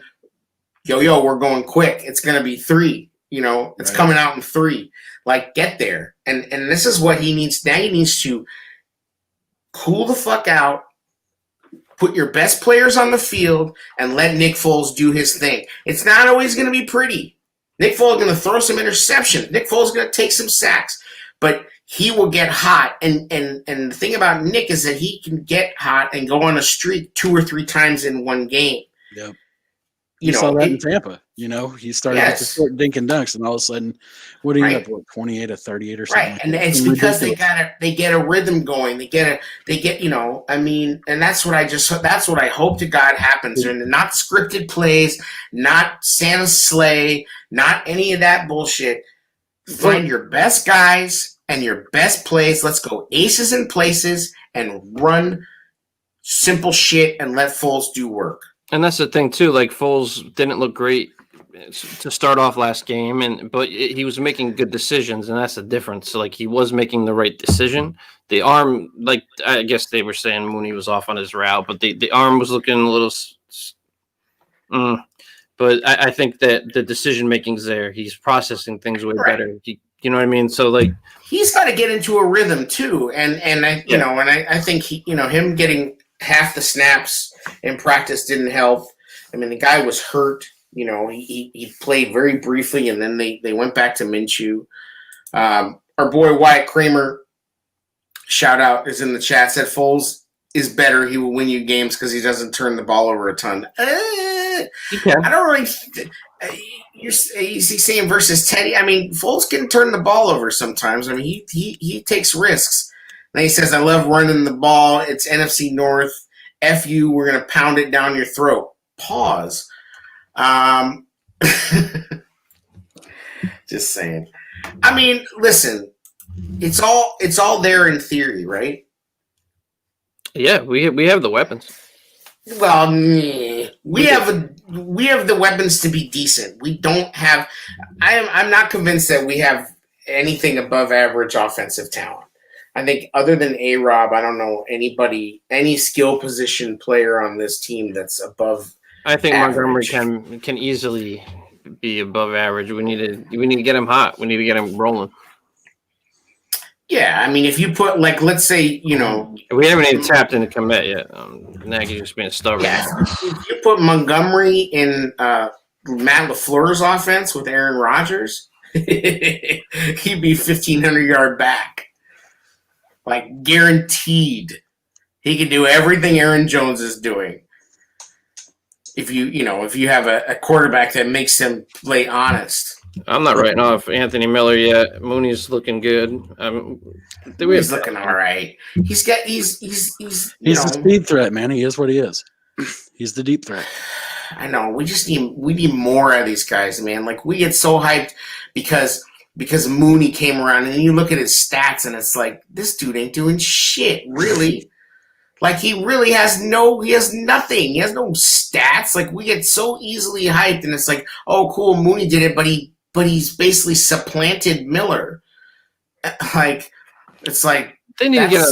yo, we're going quick. It's going to be 3. It's coming out in 3. Like, get there. And this is what he needs. Now he needs to cool the fuck out, put your best players on the field, and let Nick Foles do his thing. It's not always going to be pretty. Nick Foles is going to throw some interceptions. Nick Foles is going to take some sacks. But he will get hot. And the thing about Nick is that he can get hot and go on a streak 2 or 3 times in one game. Yep. You saw that in Tampa. He started with the short dink and dunks, and all of a sudden, what do you end up with, 28 or 38 or something? Right, and it's because they get a rhythm going. They get, and that's what I hope to God happens. And not scripted plays, not Santa's sleigh, not any of that bullshit. Find your best guys and your best plays. Let's go aces and places and run simple shit and let Foles do work. And that's the thing too. Like Foles didn't look great to start off last game, but he was making good decisions, and that's the difference. So, like, he was making the right decision. The arm, like, I guess they were saying Mooney was off on his route, but the arm was looking a little. But I think that the decision making's there. He's processing things way better. You know what I mean? So, like, he's got to get into a rhythm too, and I think him getting half the snaps in practice didn't help. I mean, the guy was hurt. He played very briefly, and then they went back to Minshew. Our boy Wyatt Kramer, shout out, is in the chat, said Foles is better. He will win you games because he doesn't turn the ball over a ton. I don't really. Is he saying versus Teddy? I mean, Foles can turn the ball over sometimes. I mean, he takes risks. And he says, I love running the ball. It's NFC North. F you, we're going to pound it down your throat. Pause. Just saying. I mean, listen, it's all there in theory, right? Yeah, we have the weapons. Well, we have the weapons to be decent. We don't have. I'm not convinced that we have anything above average offensive talent. I think other than A-Rob, I don't know any skill position player on this team that's above. I think average. Montgomery can easily be above average. We need to get him hot. We need to get him rolling. Yeah, I mean, if you put, like, let's say, we haven't even tapped into commit yet. Nagy just being stubborn. Yeah, if you put Montgomery in Matt LaFleur's offense with Aaron Rodgers, he'd be 1,500-yard back. Like, guaranteed. He can do everything Aaron Jones is doing. If you have a quarterback that makes him play honest. I'm not writing off Anthony Miller yet. Mooney's looking good. He's looking all right. He's the speed threat, man. He is what he is. He's the deep threat. I know. We need more of these guys, man. Like, we get so hyped because Mooney came around, and you look at his stats, and it's like, this dude ain't doing shit, really. Like, he has nothing. He has no stats. Like, we get so easily hyped, and it's like, oh, cool, Mooney did it, but he's basically supplanted Miller. Like, it's like, they need to get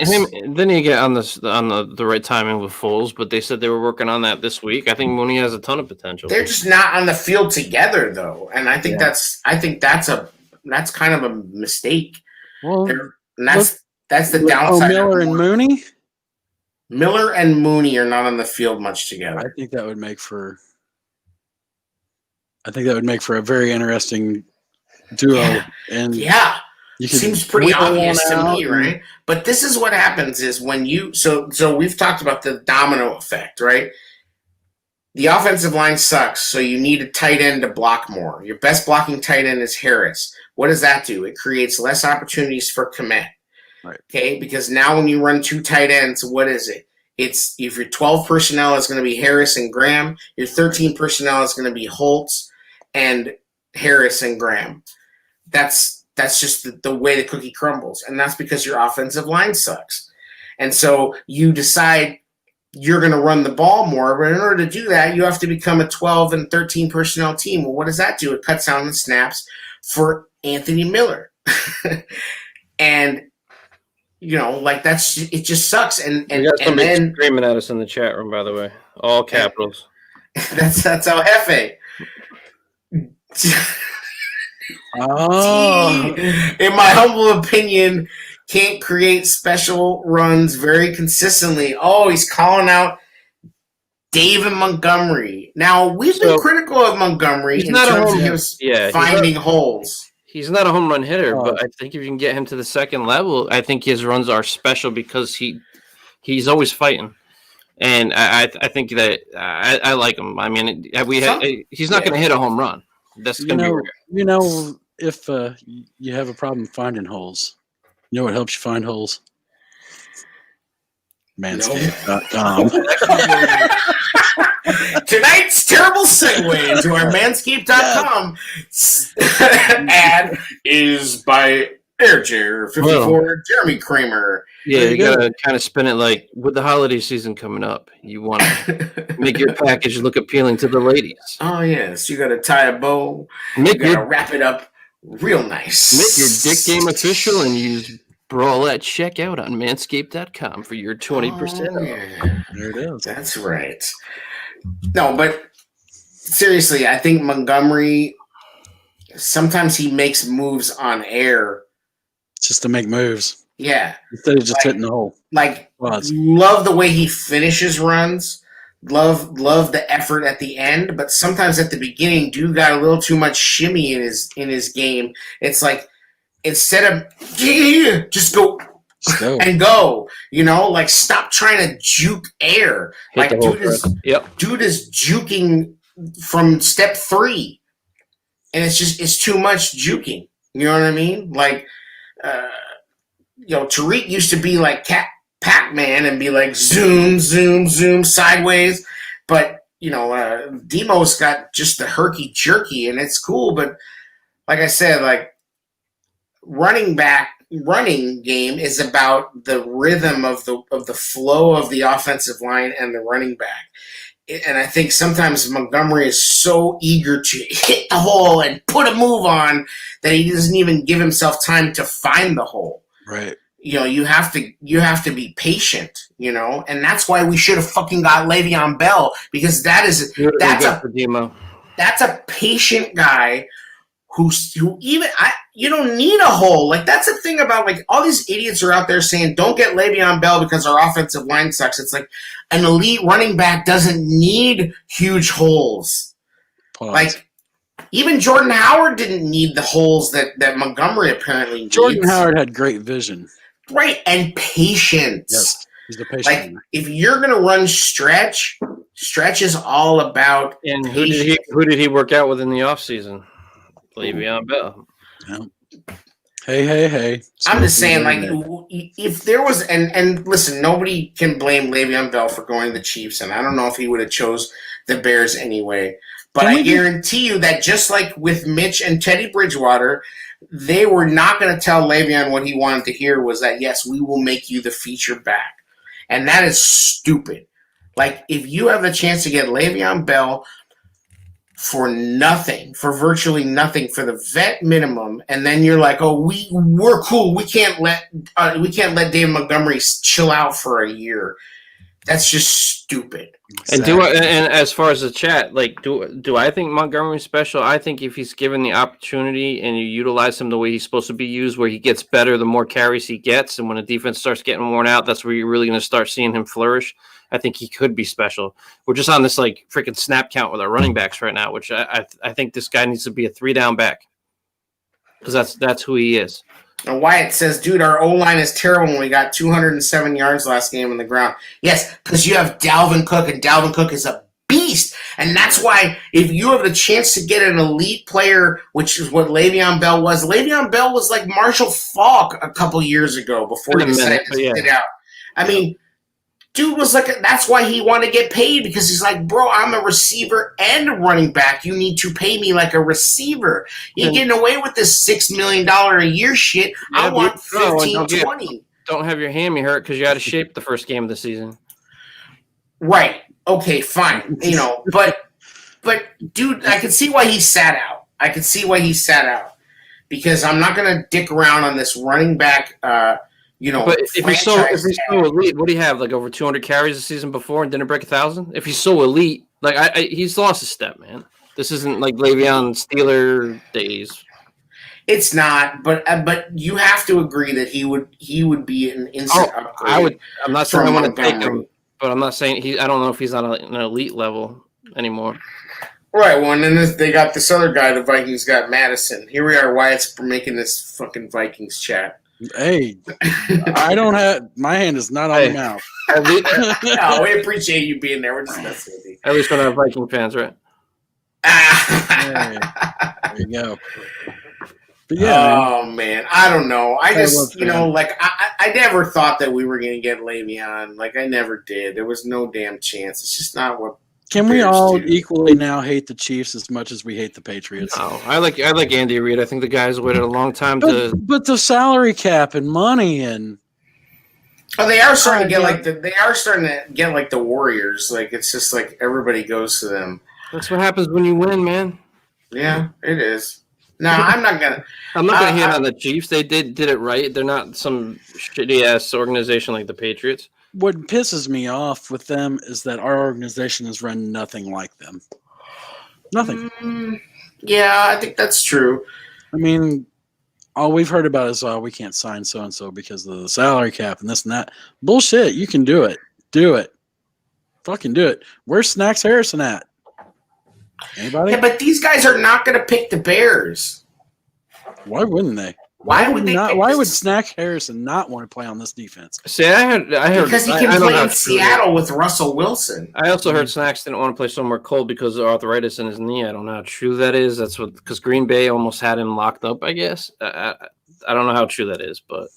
him. They need to get on the right timing with Foles, but they said they were working on that this week. I think Mooney has a ton of potential. They're just not on the field together, though, and I think that's kind of a mistake. Well, that's the downside. Miller and Mooney. Miller and Mooney are not on the field much together. I think that would make for a very interesting duo. Yeah. And seems pretty obvious to me, right? But this is what happens is when you so we've talked about the domino effect, right? The offensive line sucks, so you need a tight end to block more. Your best blocking tight end is Harris. What does that do? It creates less opportunities for Kmet. Right. Okay, because now when you run 2 tight ends, what is it? It's if your 12 personnel is going to be Harris and Graham, your 13 personnel is going to be Holtz and Harris and Graham. That's That's just the way the cookie crumbles. And that's because your offensive line sucks. And so you decide you're going to run the ball more, but in order to do that, you have to become a 12 and 13 personnel team. Well, what does that do? It cuts down the snaps for Anthony Miller. And, it just sucks. And then screaming at us in the chat room, by the way, all capitals. That's El Jefe. Oh, In my humble opinion, can't create special runs very consistently. Oh, he's calling out David Montgomery. Now, we've been critical of Montgomery in terms of him finding holes. He's not a home run hitter, but I think if you can get him to the second level, I think his runs are special because he's always fighting. And I think that I like him. I mean, he's not going to hit a home run. That's going to be rare. If you have a problem finding holes, you know what helps you find holes? Manscaped.com. Tonight's terrible segue into our Manscaped.com ad is by Air Chair 54 Jeremy Kramer. Yeah, you gotta kind of spin it like with the holiday season coming up. You want to make your package look appealing to the ladies. Oh yes, you gotta tie a bow. You gotta wrap it up real nice. Make your dick game official and use Brawl at checkout on Manscaped.com for your 20% off. Yeah. There it is. That's right. No, but seriously, I think Montgomery sometimes he makes moves on air just to make moves. Yeah. Instead of just hitting the hole. Love the way he finishes runs. Love the effort at the end, but sometimes at the beginning, dude got a little too much shimmy in his game. It's like instead of just go and go, stop trying to juke air. Like dude is juking from step 3, and it's too much juking. You know what I mean? Like, Tariq used to be like Pac-Man and be like zoom, zoom, zoom sideways. But, Demo's got just the herky-jerky, and it's cool. But like I said, like running game is about the rhythm of the flow of the offensive line and the running back. And I think sometimes Montgomery is so eager to hit the hole and put a move on that he doesn't even give himself time to find the hole. Right. You have to be patient, and that's why we should have fucking got Le'Veon Bell, because that's a patient guy who you don't need a hole. Like, that's the thing about, like, all these idiots are out there saying don't get Le'Veon Bell because our offensive line sucks. It's like an elite running back doesn't need huge holes. Pause. Like, even Jordan Howard didn't need the holes that Montgomery apparently needs. Jordan Howard had great vision. Right, and patience. Yes, he's the patient. Like, if you're going to run stretch is all about And who did he work out with in the offseason? Le'Veon Bell. Yeah. Hey. I'm just saying, like, if there was, and listen, nobody can blame Le'Veon Bell for going to the Chiefs, and I don't know if he would have chose the Bears anyway. But I guarantee you that just like with Mitch and Teddy Bridgewater, they were not going to tell Le'Veon what he wanted to hear was that, yes, we will make you the feature back. And that is stupid. Like, if you have the chance to get Le'Veon Bell for virtually nothing, for the vet minimum, and then you're like, oh, we're cool. We can't let David Montgomery chill out for a year. That's just stupid. And and as far as the chat, like, do I think Montgomery's special? I think if he's given the opportunity and you utilize him the way he's supposed to be used, where he gets better the more carries he gets, and when the defense starts getting worn out, that's where you're really going to start seeing him flourish. I think he could be special. We're just on this like freaking snap count with our running backs right now, which I think this guy needs to be a 3-down back, because that's who he is. And Wyatt says, dude, our O-line is terrible when we got 207 yards last game on the ground. Yes, because you have Dalvin Cook, and Dalvin Cook is a beast. And that's why if you have the chance to get an elite player, which is what Le'Veon Bell was like Marshall Faulk a couple years ago before he decided to sit out. I mean, dude was like, that's why he wanted to get paid, because he's like, bro, I'm a receiver and a running back. You need to pay me like a receiver. You're getting away with this $6 million a year shit. Yeah, I want 15, don't 20. Don't have your hammy hurt because you had to shape the first game of the season. Right. Okay, fine. But dude, I can see why he sat out. Because I'm not going to dick around on this running back, But if he's so elite, what do you have? Like over 200 carries the season before and didn't break 1,000? If he's so elite, he's lost a step, man. This isn't like Le'Veon Steeler days. It's not, but you have to agree that he would be an instant upgrade. I'm not saying I want to take him, but I'm not saying I don't know if he's on an elite level anymore. Right. Well, and then they got this other guy. The Vikings got Madison. Here we are. Wyatt's making this fucking Vikings chat. Hey, I don't have my hand is not on the mouth. No, we appreciate you being there. We're just messing with you. At least we're not Viking fans, right? Hey, there you go. But yeah, man, I don't know. I just, I never thought that we were going to get Le'Veon. Like, I never did. There was no damn chance. It's just not what. Can we all equally now hate the Chiefs as much as we hate the Patriots? No, I like Andy Reid. I think the guys waited a long time but the salary cap and money and. Oh, they are starting to get like the Warriors. Like, it's just like everybody goes to them. That's what happens when you win, man. Yeah, it is. No, I'm not gonna hit on the Chiefs. They did it right. They're not some shitty ass organization like the Patriots. What pisses me off with them is that our organization has run nothing like them. Nothing. Yeah, I think that's true. I mean, all we've heard about is, we can't sign so and so because of the salary cap and this and that. Bullshit. You can do it. Do it. Fucking do it. Where's Snacks Harrison at? Anybody? Yeah, but these guys are not going to pick the Bears. Why wouldn't they? Why would they? Why would Snack Harrison not want to play on this defense? See, I heard because he can play in Seattle with Russell Wilson. I also heard Snacks didn't want to play somewhere cold because of arthritis in his knee. I don't know how true that is. That's because Green Bay almost had him locked up. I guess I don't know how true that is, but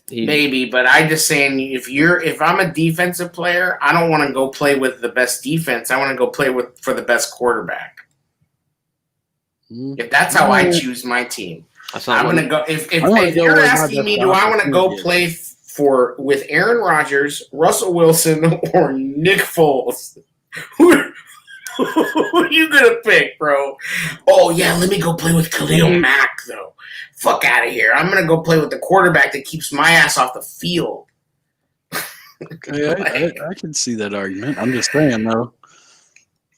maybe. But I'm just saying, if I'm a defensive player, I don't want to go play with the best defense. I want to go play for the best quarterback. If that's how I choose my team. I'm going to go. If you're asking me, do I want to go play with Aaron Rodgers, Russell Wilson, or Nick Foles? Who are you going to pick, bro? Oh, yeah, let me go play with Khalil Mack, though. Fuck out of here. I'm going to go play with the quarterback that keeps my ass off the field. Okay, I can see that argument. I'm just saying, though.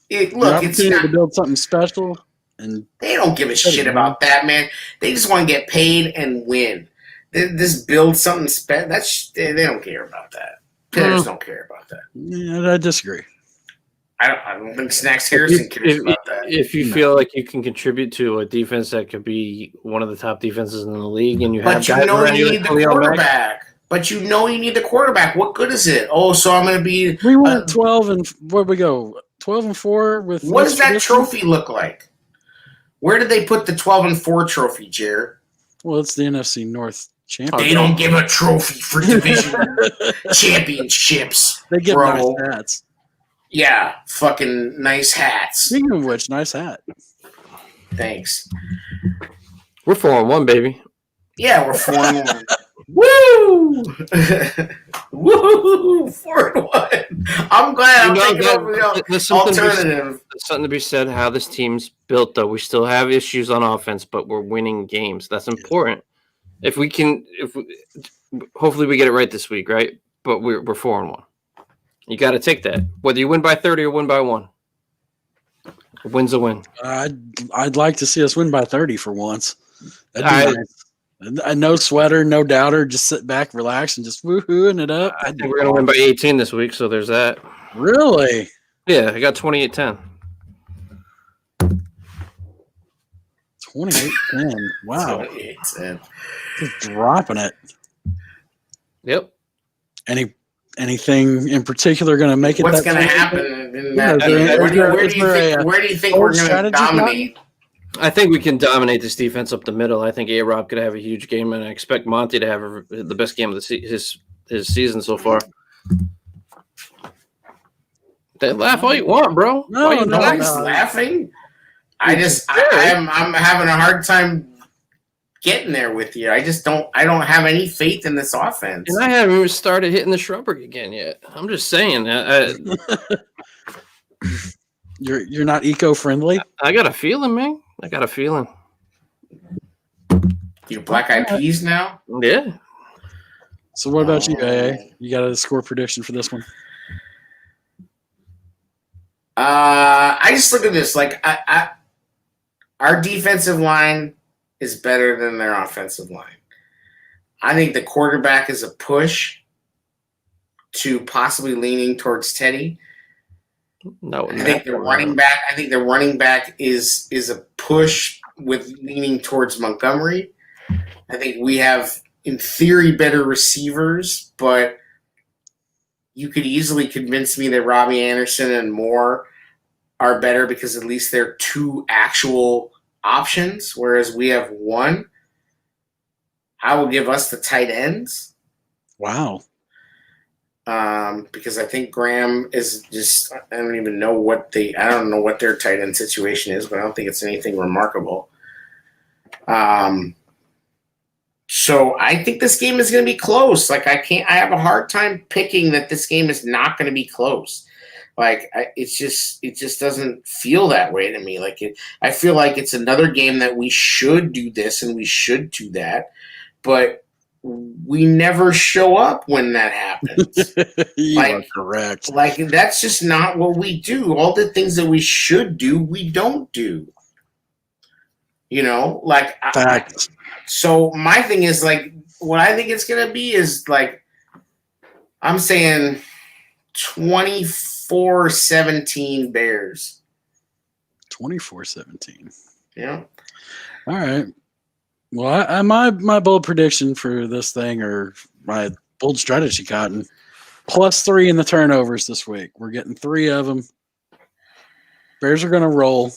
It's not to build something special. And they don't give a shit about that, man. They just want to get paid and win. They just build something special. They don't care about that. Players don't care about that. Yeah, I disagree. I don't think Snacks Harrison cares about that. If you feel like you can contribute to a defense that could be one of the top defenses in the league, and you need the quarterback. But you need the quarterback. What good is it? Oh, so I'm going to be. We went 12 and where we go? 12-4 with. What does that trophy look like? Where did they put the 12-4 trophy, Jared? Well, it's the NFC North championship. They don't give a trophy for division championships. They give nice hats. Yeah, fucking nice hats. Speaking of which, nice hat. Thanks. We're 4-1, baby. Yeah, we're 4-1. Woo! Woo! 4-1. I'm glad I'm taking over the alternative. There's something to be said how this team's built, though. We still have issues on offense, but we're winning games. That's important. Hopefully we get it right this week, right? But we're 4-1. You got to take that. Whether you win by 30 or win by 1. A win's a win. I'd like to see us win by 30 for once. That'd be nice. No sweater, no doubter. Just sit back, relax, and just woohooing it up. I think we're going to win by 18 this week, so there's that. Really? Yeah, I got 28-10. 28-10. Wow. 28-10. Just dropping it. Yep. Anything in particular going to make it? What's going to happen? Where do you think we're going to dominate? I think we can dominate this defense up the middle. I think A-Rob could have a huge game, and I expect Monty to have the best game of his season so far. They laugh all you want, bro. No, Why you no, laughing? Nobody's no. laughing. It's I'm having a hard time getting there with you. I don't have any faith in this offense. And I haven't even started hitting the shrubbery again yet. I'm just saying. You're not eco-friendly. I got a feeling, man. I got a feeling. You Black Eyed Peas now? Yeah. So what about you, AA? You got a score prediction for this one? I just look at this like our defensive line is better than their offensive line. I think the quarterback is a push to possibly leaning towards Teddy. No, I think the running back is a push with leaning towards Montgomery. I think we have, in theory, better receivers, but you could easily convince me that Robbie Anderson and Moore are better because at least they're two actual options, whereas we have one. I will give us the tight ends. Wow. Because I think Graham is just, I don't know what their tight end situation is, but I don't think it's anything remarkable. So I think this game is going to be close. Like I have a hard time picking that this game is not going to be close. Like it just doesn't feel that way to me. I feel like it's another game that we should do this and we should do that, but we never show up when that happens. You are correct. Like that's just not what we do. All the things that we should do, we don't do. You know, like Fact. so my thing is like what I think it's gonna be is like I'm saying 24-17 Bears. 24-17. Yeah. All right. Well, my bold prediction for this thing, or my bold strategy, Cotton, +3 in the turnovers this week. We're getting 3 of them. Bears are going to roll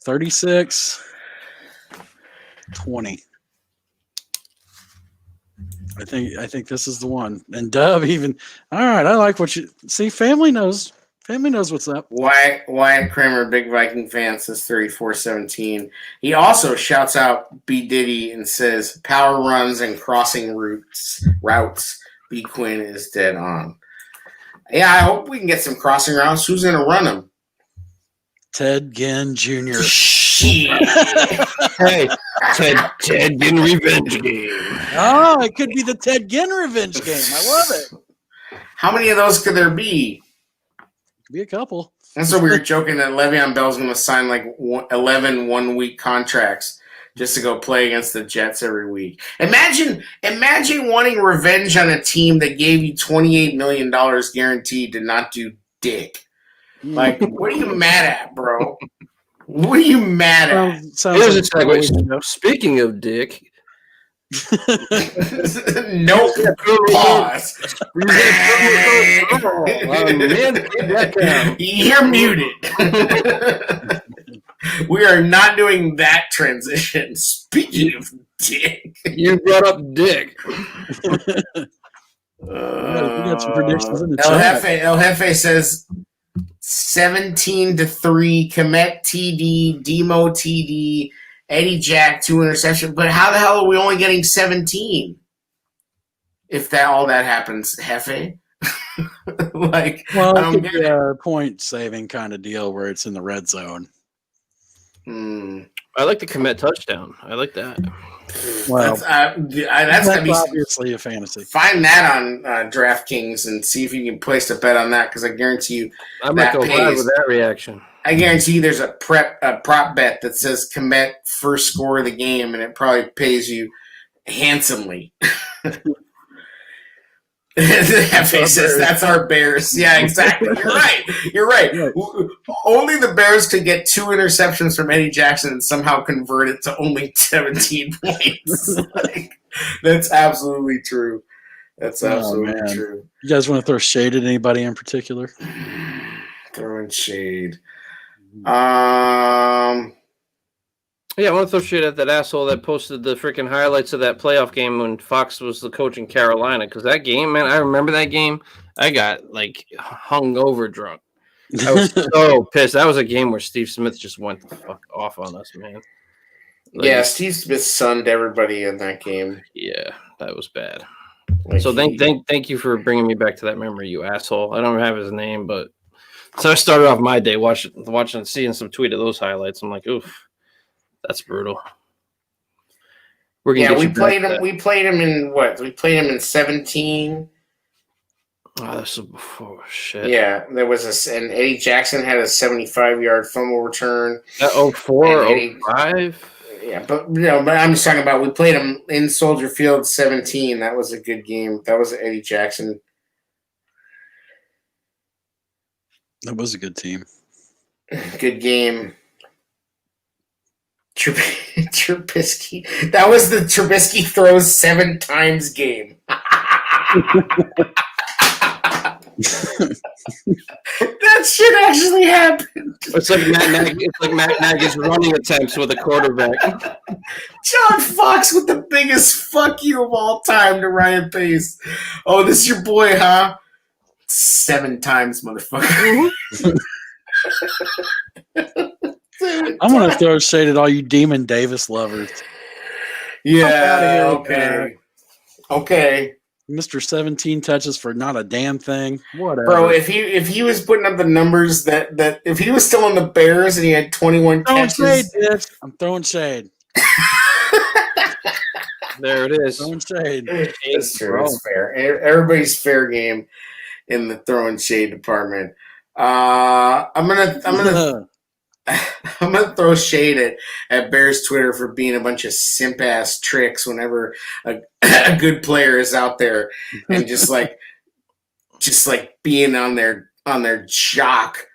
36-20. I think this is the one. And Dub even, all right, I like what you see. Family knows what's up. Wyatt Kramer, big Viking fan, says 34-17. He also shouts out B Diddy and says power runs and crossing routes. B Quinn is dead on. Yeah, I hope we can get some crossing routes. Who's gonna run them? Ted Ginn Jr. Shit. Hey, Ted getting revenge game. Oh, it could be the Ted Ginn revenge game. I love it. How many of those could there be? Could be a couple. That's what we were joking that Le'Veon Bell's going to sign like 11 one-week contracts just to go play against the Jets every week. Imagine wanting revenge on a team that gave you $28 million guaranteed to not do dick. Like, what are you mad at, bro? What are you mad at? Here's a segue. Speaking of dick. Nope. Pause. You're muted. We are not doing that transition. Speaking of dick. You brought up dick. We got some predictions in the chat. El Jefe says 17-3, Komet TD, Demo TD, Eddie Jack 2 interceptions. But how the hell are we only getting 17? If all that happens, Jefe. Like, well, I it don't could get be it. a point saving kind of deal where it's in the red zone. I like the commit touchdown. I like that. Well, that's gonna be obviously a fantasy. Find that on DraftKings and see if you can place a bet on that, because I guarantee you I might go live with that reaction. I guarantee you there's a prop bet that says Komet first score of the game, and it probably pays you handsomely. FA says that's our Bears. Yeah, exactly. You're right. Only the Bears could get 2 interceptions from Eddie Jackson and somehow convert it to only 17 points. That's absolutely true. That's absolutely true. You guys want to throw shade at anybody in particular? Throwing shade. Yeah, I want to throw shit at that asshole that posted the freaking highlights of that playoff game when Fox was the coach in Carolina. Because that game, man, I remember that game. I got like hungover drunk. I was so pissed. That was a game where Steve Smith just went the fuck off on us, man. Like, Yeah, Steve Smith sunned everybody in that game. yeah, that was bad. Like So thank you for bringing me back to that memory, you asshole. I don't have his name, but so I started off my day watching, seeing some tweet of those highlights. I'm like, oof. That's brutal. We're gonna yeah, get we you played back him. We played him in what? We played him in 17. Oh, this was before shit. Yeah, there was and Eddie Jackson had a 75-yard fumble return. That 04, And Eddie- 05? Yeah, but I'm just talking about we played him in Soldier Field 17. That was a good game. That was Eddie Jackson. That was a good team. Good game. Trubisky. That was the Trubisky throws 7 times game. That shit actually happened. It's like Matt Nagy's running attempts with a quarterback. John Fox with the biggest fuck you of all time to Ryan Pace. Oh, this is your boy, huh? 7 times, motherfucker. I'm going to throw shade at all you Demon Davis lovers. Yeah, okay. Okay. Mr. 17 touches for not a damn thing. Whatever. Bro, if he was putting up the numbers that if he was still on the Bears and he had 21 throwing catches. shade, bitch. I'm throwing shade. There it is. Throwing shade. That's true. It's fair. Everybody's fair game in the throwing shade department. I'm gonna throw shade at Bears Twitter for being a bunch of simp ass tricks whenever a good player is out there and just like being on their jock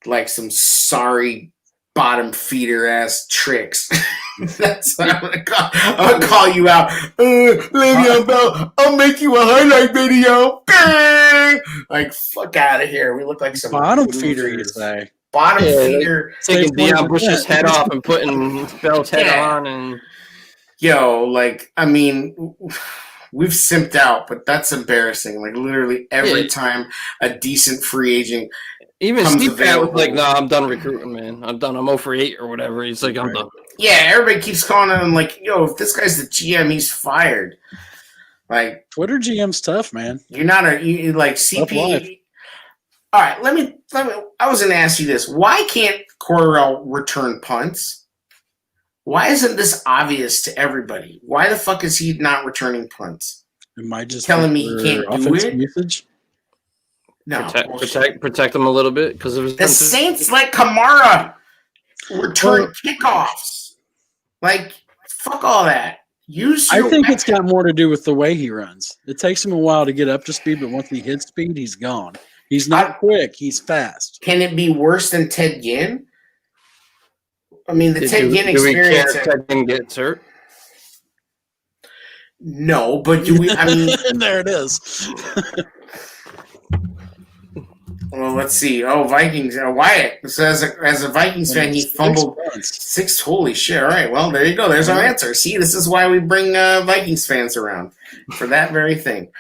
like some sorry bottom feeder ass tricks. That's what I'm gonna call. I'm gonna call you out. Le'Veon Bell, I'll make you a highlight video. Like fuck out of here. We look like some bottom losers. feeder, you say. Bottom feeder. Taking Deion Bush's head off and putting Bell's head on, and yo, like I mean, we've simped out, but that's embarrassing. Like literally every time a decent free agent, even comes Steve Pat was available. like, "Nah, I'm done recruiting, man. I'm done. I'm 0 for 8 or whatever." He's like, "I'm done." yeah, everybody keeps calling him like, yo, if this guy's the GM, he's fired. Like Twitter GM's tough, man. you're not you like Tough life. CP. All right, let me. I was going to ask you this: why can't Corral return punts? Why isn't this obvious to everybody? Why the fuck is he not returning punts? It might just Telling me be he for can't do offensive it? usage. No, Protect them a little bit because of his the Saints let Kamara return kickoffs. Like, fuck all that. Use your I think it's weapon. got more to do with the way he runs. It takes him a while to get up to speed, but once he hits speed, he's gone. He's not quick. He's fast. Can it be worse than Ted Ginn? I mean, the Ted Ginn Do we care experience. if Ted Ginn gets hurt? No, but do we? I mean, There it is. well, let's see. Oh, Vikings. Wyatt. So as a Vikings fan, he fumbled 6. Holy shit! All right. Well, there you go. There's our answer. See, this is why we bring Vikings fans around for that very thing.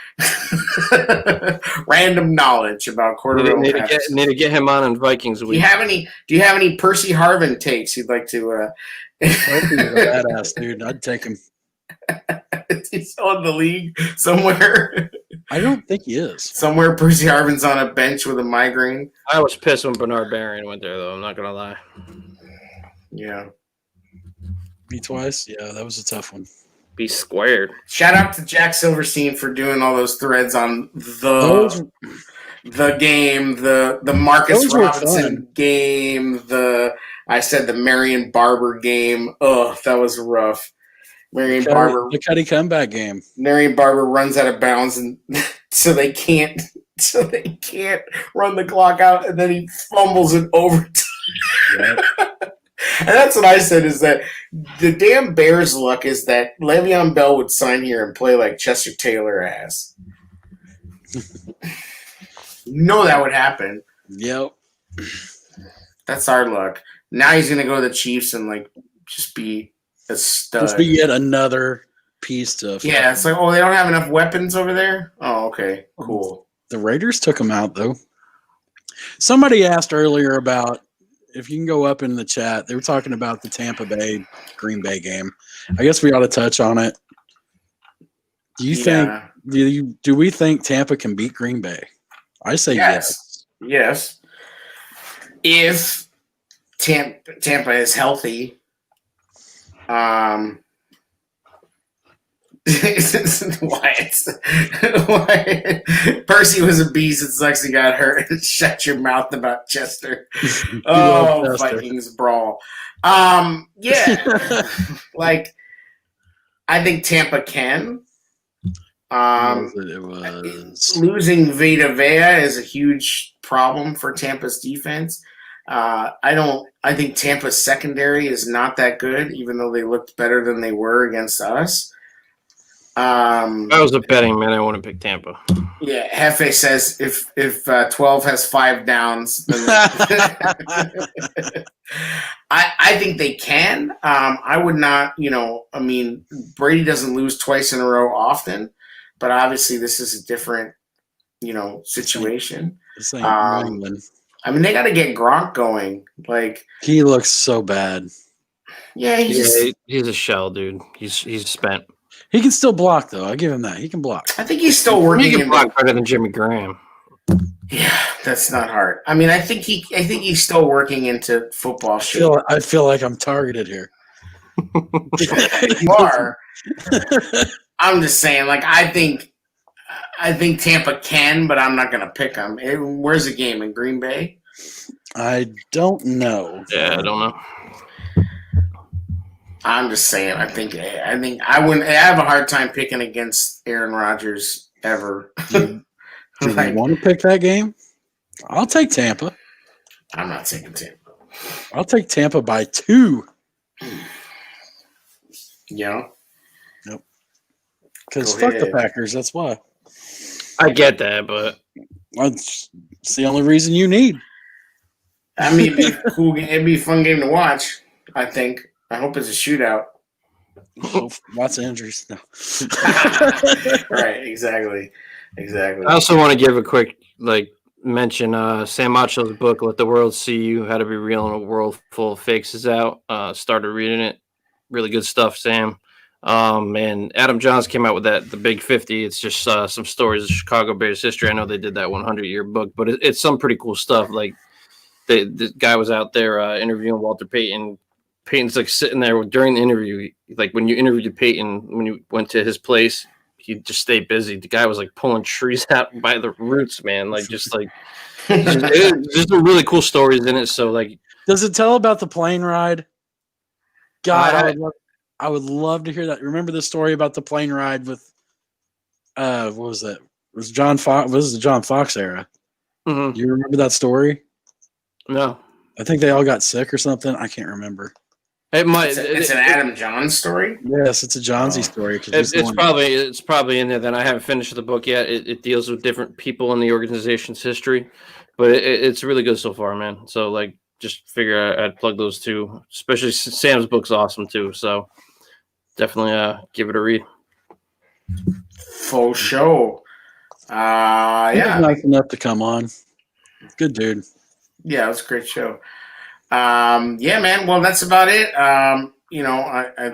Random knowledge about quarterback. Need to get him on in Vikings Do week. you have any Percy Harvin takes you'd like to? He's a badass dude. I'd take him. He's on the league somewhere. I don't think he is. Somewhere Percy Harvin's on a bench with a migraine. I was pissed when Bernard Berrian went there, though. I'm not gonna lie. Yeah. Me twice? Yeah, that was a tough one. Be squared. Shout out to Jack Silverstein for doing all those threads on the game, the Marcus Those were Robinson fun. game, the Marion Barber game. Oh, that was rough. Marion Barber The Cuddy comeback game. runs out of bounds, and so they can't run the clock out, and then he fumbles in overtime. Yep. And that's what I said, is that the damn Bears' luck is that Le'Veon Bell would sign here and play like Chester Taylor ass. You know that would happen. Yep. That's our luck. Now he's going to go to the Chiefs and like just be a stud. Just be yet another piece to. Yeah, it's like, oh, they don't have enough weapons over there? Oh, okay, cool. The Raiders took them out, though. Somebody asked earlier about, if you can go up in the chat, they were talking about the Tampa Bay Green Bay game. I guess we ought to touch on it. Do you think, do we think Tampa can beat Green Bay? I say yes. Yes. If Tampa is healthy, why Percy was a beast and Lexi got hurt. Shut your mouth about Chester. Oh, Chester. Vikings brawl. Yeah. Like, I think Tampa can. It was losing Vita Vea is a huge problem for Tampa's defense. I think Tampa's secondary is not that good, even though they looked better than they were against us. I was a betting man. I want to pick Tampa. Yeah, Hefe says if 12 has 5 downs, then I think they can. I would not, Brady doesn't lose twice in a row often, but obviously this is a different, situation. They got to get Gronk going. Like, he looks so bad. Yeah, he's a shell, dude. He's spent. He can still block, though. I give him that. He can block. I think he's still working. He can block better than Jimmy Graham. Yeah, that's not hard. I mean, I think he's still working into football shape. I feel like I'm targeted here. You are. I'm just saying, like, I think Tampa can, but I'm not going to pick them. Where's the game, in Green Bay? I don't know. Yeah, I don't know. I'm just saying. I think I wouldn't. I have a hard time picking against Aaron Rodgers ever. Do you want to pick that game? I'll take Tampa. I'm not taking Tampa. I'll take Tampa by 2. Yeah. Nope. Because fuck the Packers. That's why. I get that, but it's the only reason you need. I mean, it'd be cool. It'd be a fun game to watch. I think. I hope it's a shootout. Lots of injuries. No. Right. Exactly. I also want to give a quick mention. Sam Macho's book, "Let the World See You: How to Be Real in a World Full of Fakes," is out. Started reading it. Really good stuff, Sam. And Adam Johns came out with the Big 50. It's just some stories of Chicago Bears history. I know they did that 100-year book, but it's some pretty cool stuff. Like the guy was out there interviewing Walter Payton. Payton's like sitting there during the interview. Like when you interviewed Payton, when you went to his place, he just stayed busy. The guy was like pulling trees out by the roots, man. Like just there's some really cool stories in it. So like, does it tell about the plane ride? God, I would love to hear that. Remember the story about the plane ride with what was that? It was John Fox. This is the John Fox era. Mm-hmm. Do you remember that story? No. I think they all got sick or something. I can't remember. It might. It's an Adam Johns story. Yes, it's a Johnsy story. It's probably in there. Then I haven't finished the book yet. It deals with different people in the organization's history, but it's really good so far, man. So like, just figure I'd plug those two. Especially Sam's book's awesome too. So definitely give it a read. Full show. Yeah, nice enough to come on. Good dude. Yeah, it was a great show. Yeah, man. Well, that's about it. I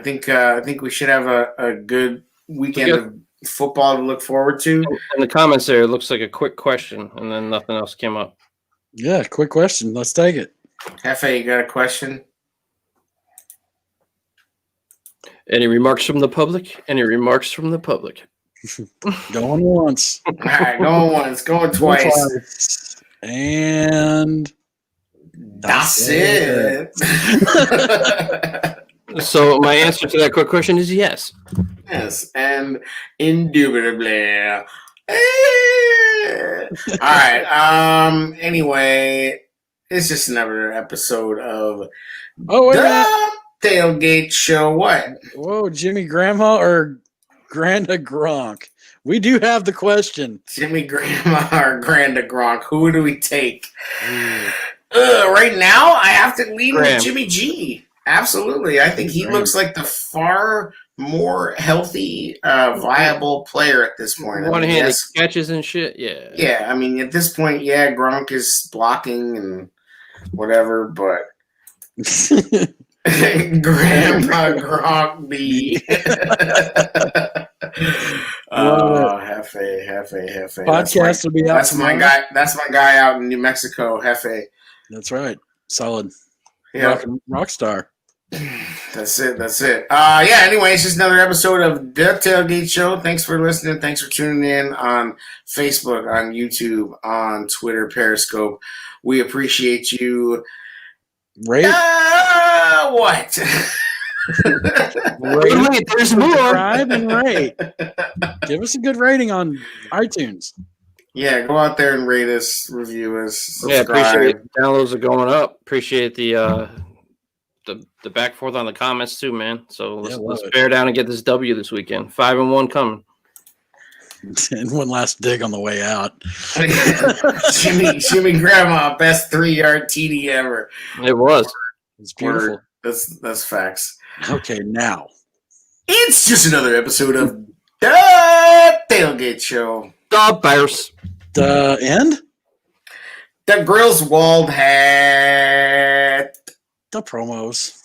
think we should have a good weekend of football to look forward to. In the comments there, it looks like a quick question, and then nothing else came up. Yeah, quick question. Let's take it. Hefe, you got a question? Any remarks from the public? Going once. All right, going once, going twice. And that's it. So my answer to that quick question is yes. Yes, and indubitably. All right. Anyway, it's just another episode of the Tailgate Show. What? Whoa, Jimmy Grandma or Granda Gronk? We do have the question. Jimmy Grandma or Granda Gronk? Who do we take? Right now, I have to lean with Jimmy G. Absolutely. I think he looks like the far more healthy, viable player at this point. One-handed catches and shit. Yeah. Yeah. I mean, at this point, yeah, Gronk is blocking and whatever, but Grandpa Gronk B. Hefe. Podcast will be out. That's my guy. That's my guy out in New Mexico, Hefe. That's right. Solid. Yeah. Rock star. That's it. Yeah, anyway, it's just another episode of The Tailgate Show. Thanks for listening. Thanks for tuning in on Facebook, on YouTube, on Twitter, Periscope. We appreciate you. Rate? What? Wait, there's more. Subscribe and rate. Give us a good rating on iTunes. Yeah, go out there and rate us, review us, subscribe. Yeah, appreciate it. Downloads are going up. Appreciate the back and forth on the comments too, man. So let's bear down and get this W this weekend. 5-1 coming. And one last dig on the way out. Shimmy Grandma, best 3-yard TD ever. It was. It's beautiful. That's facts. Okay, now. It's just another episode of The Tailgate Show. The Bears. The end? The Grills Wald hat. The promos.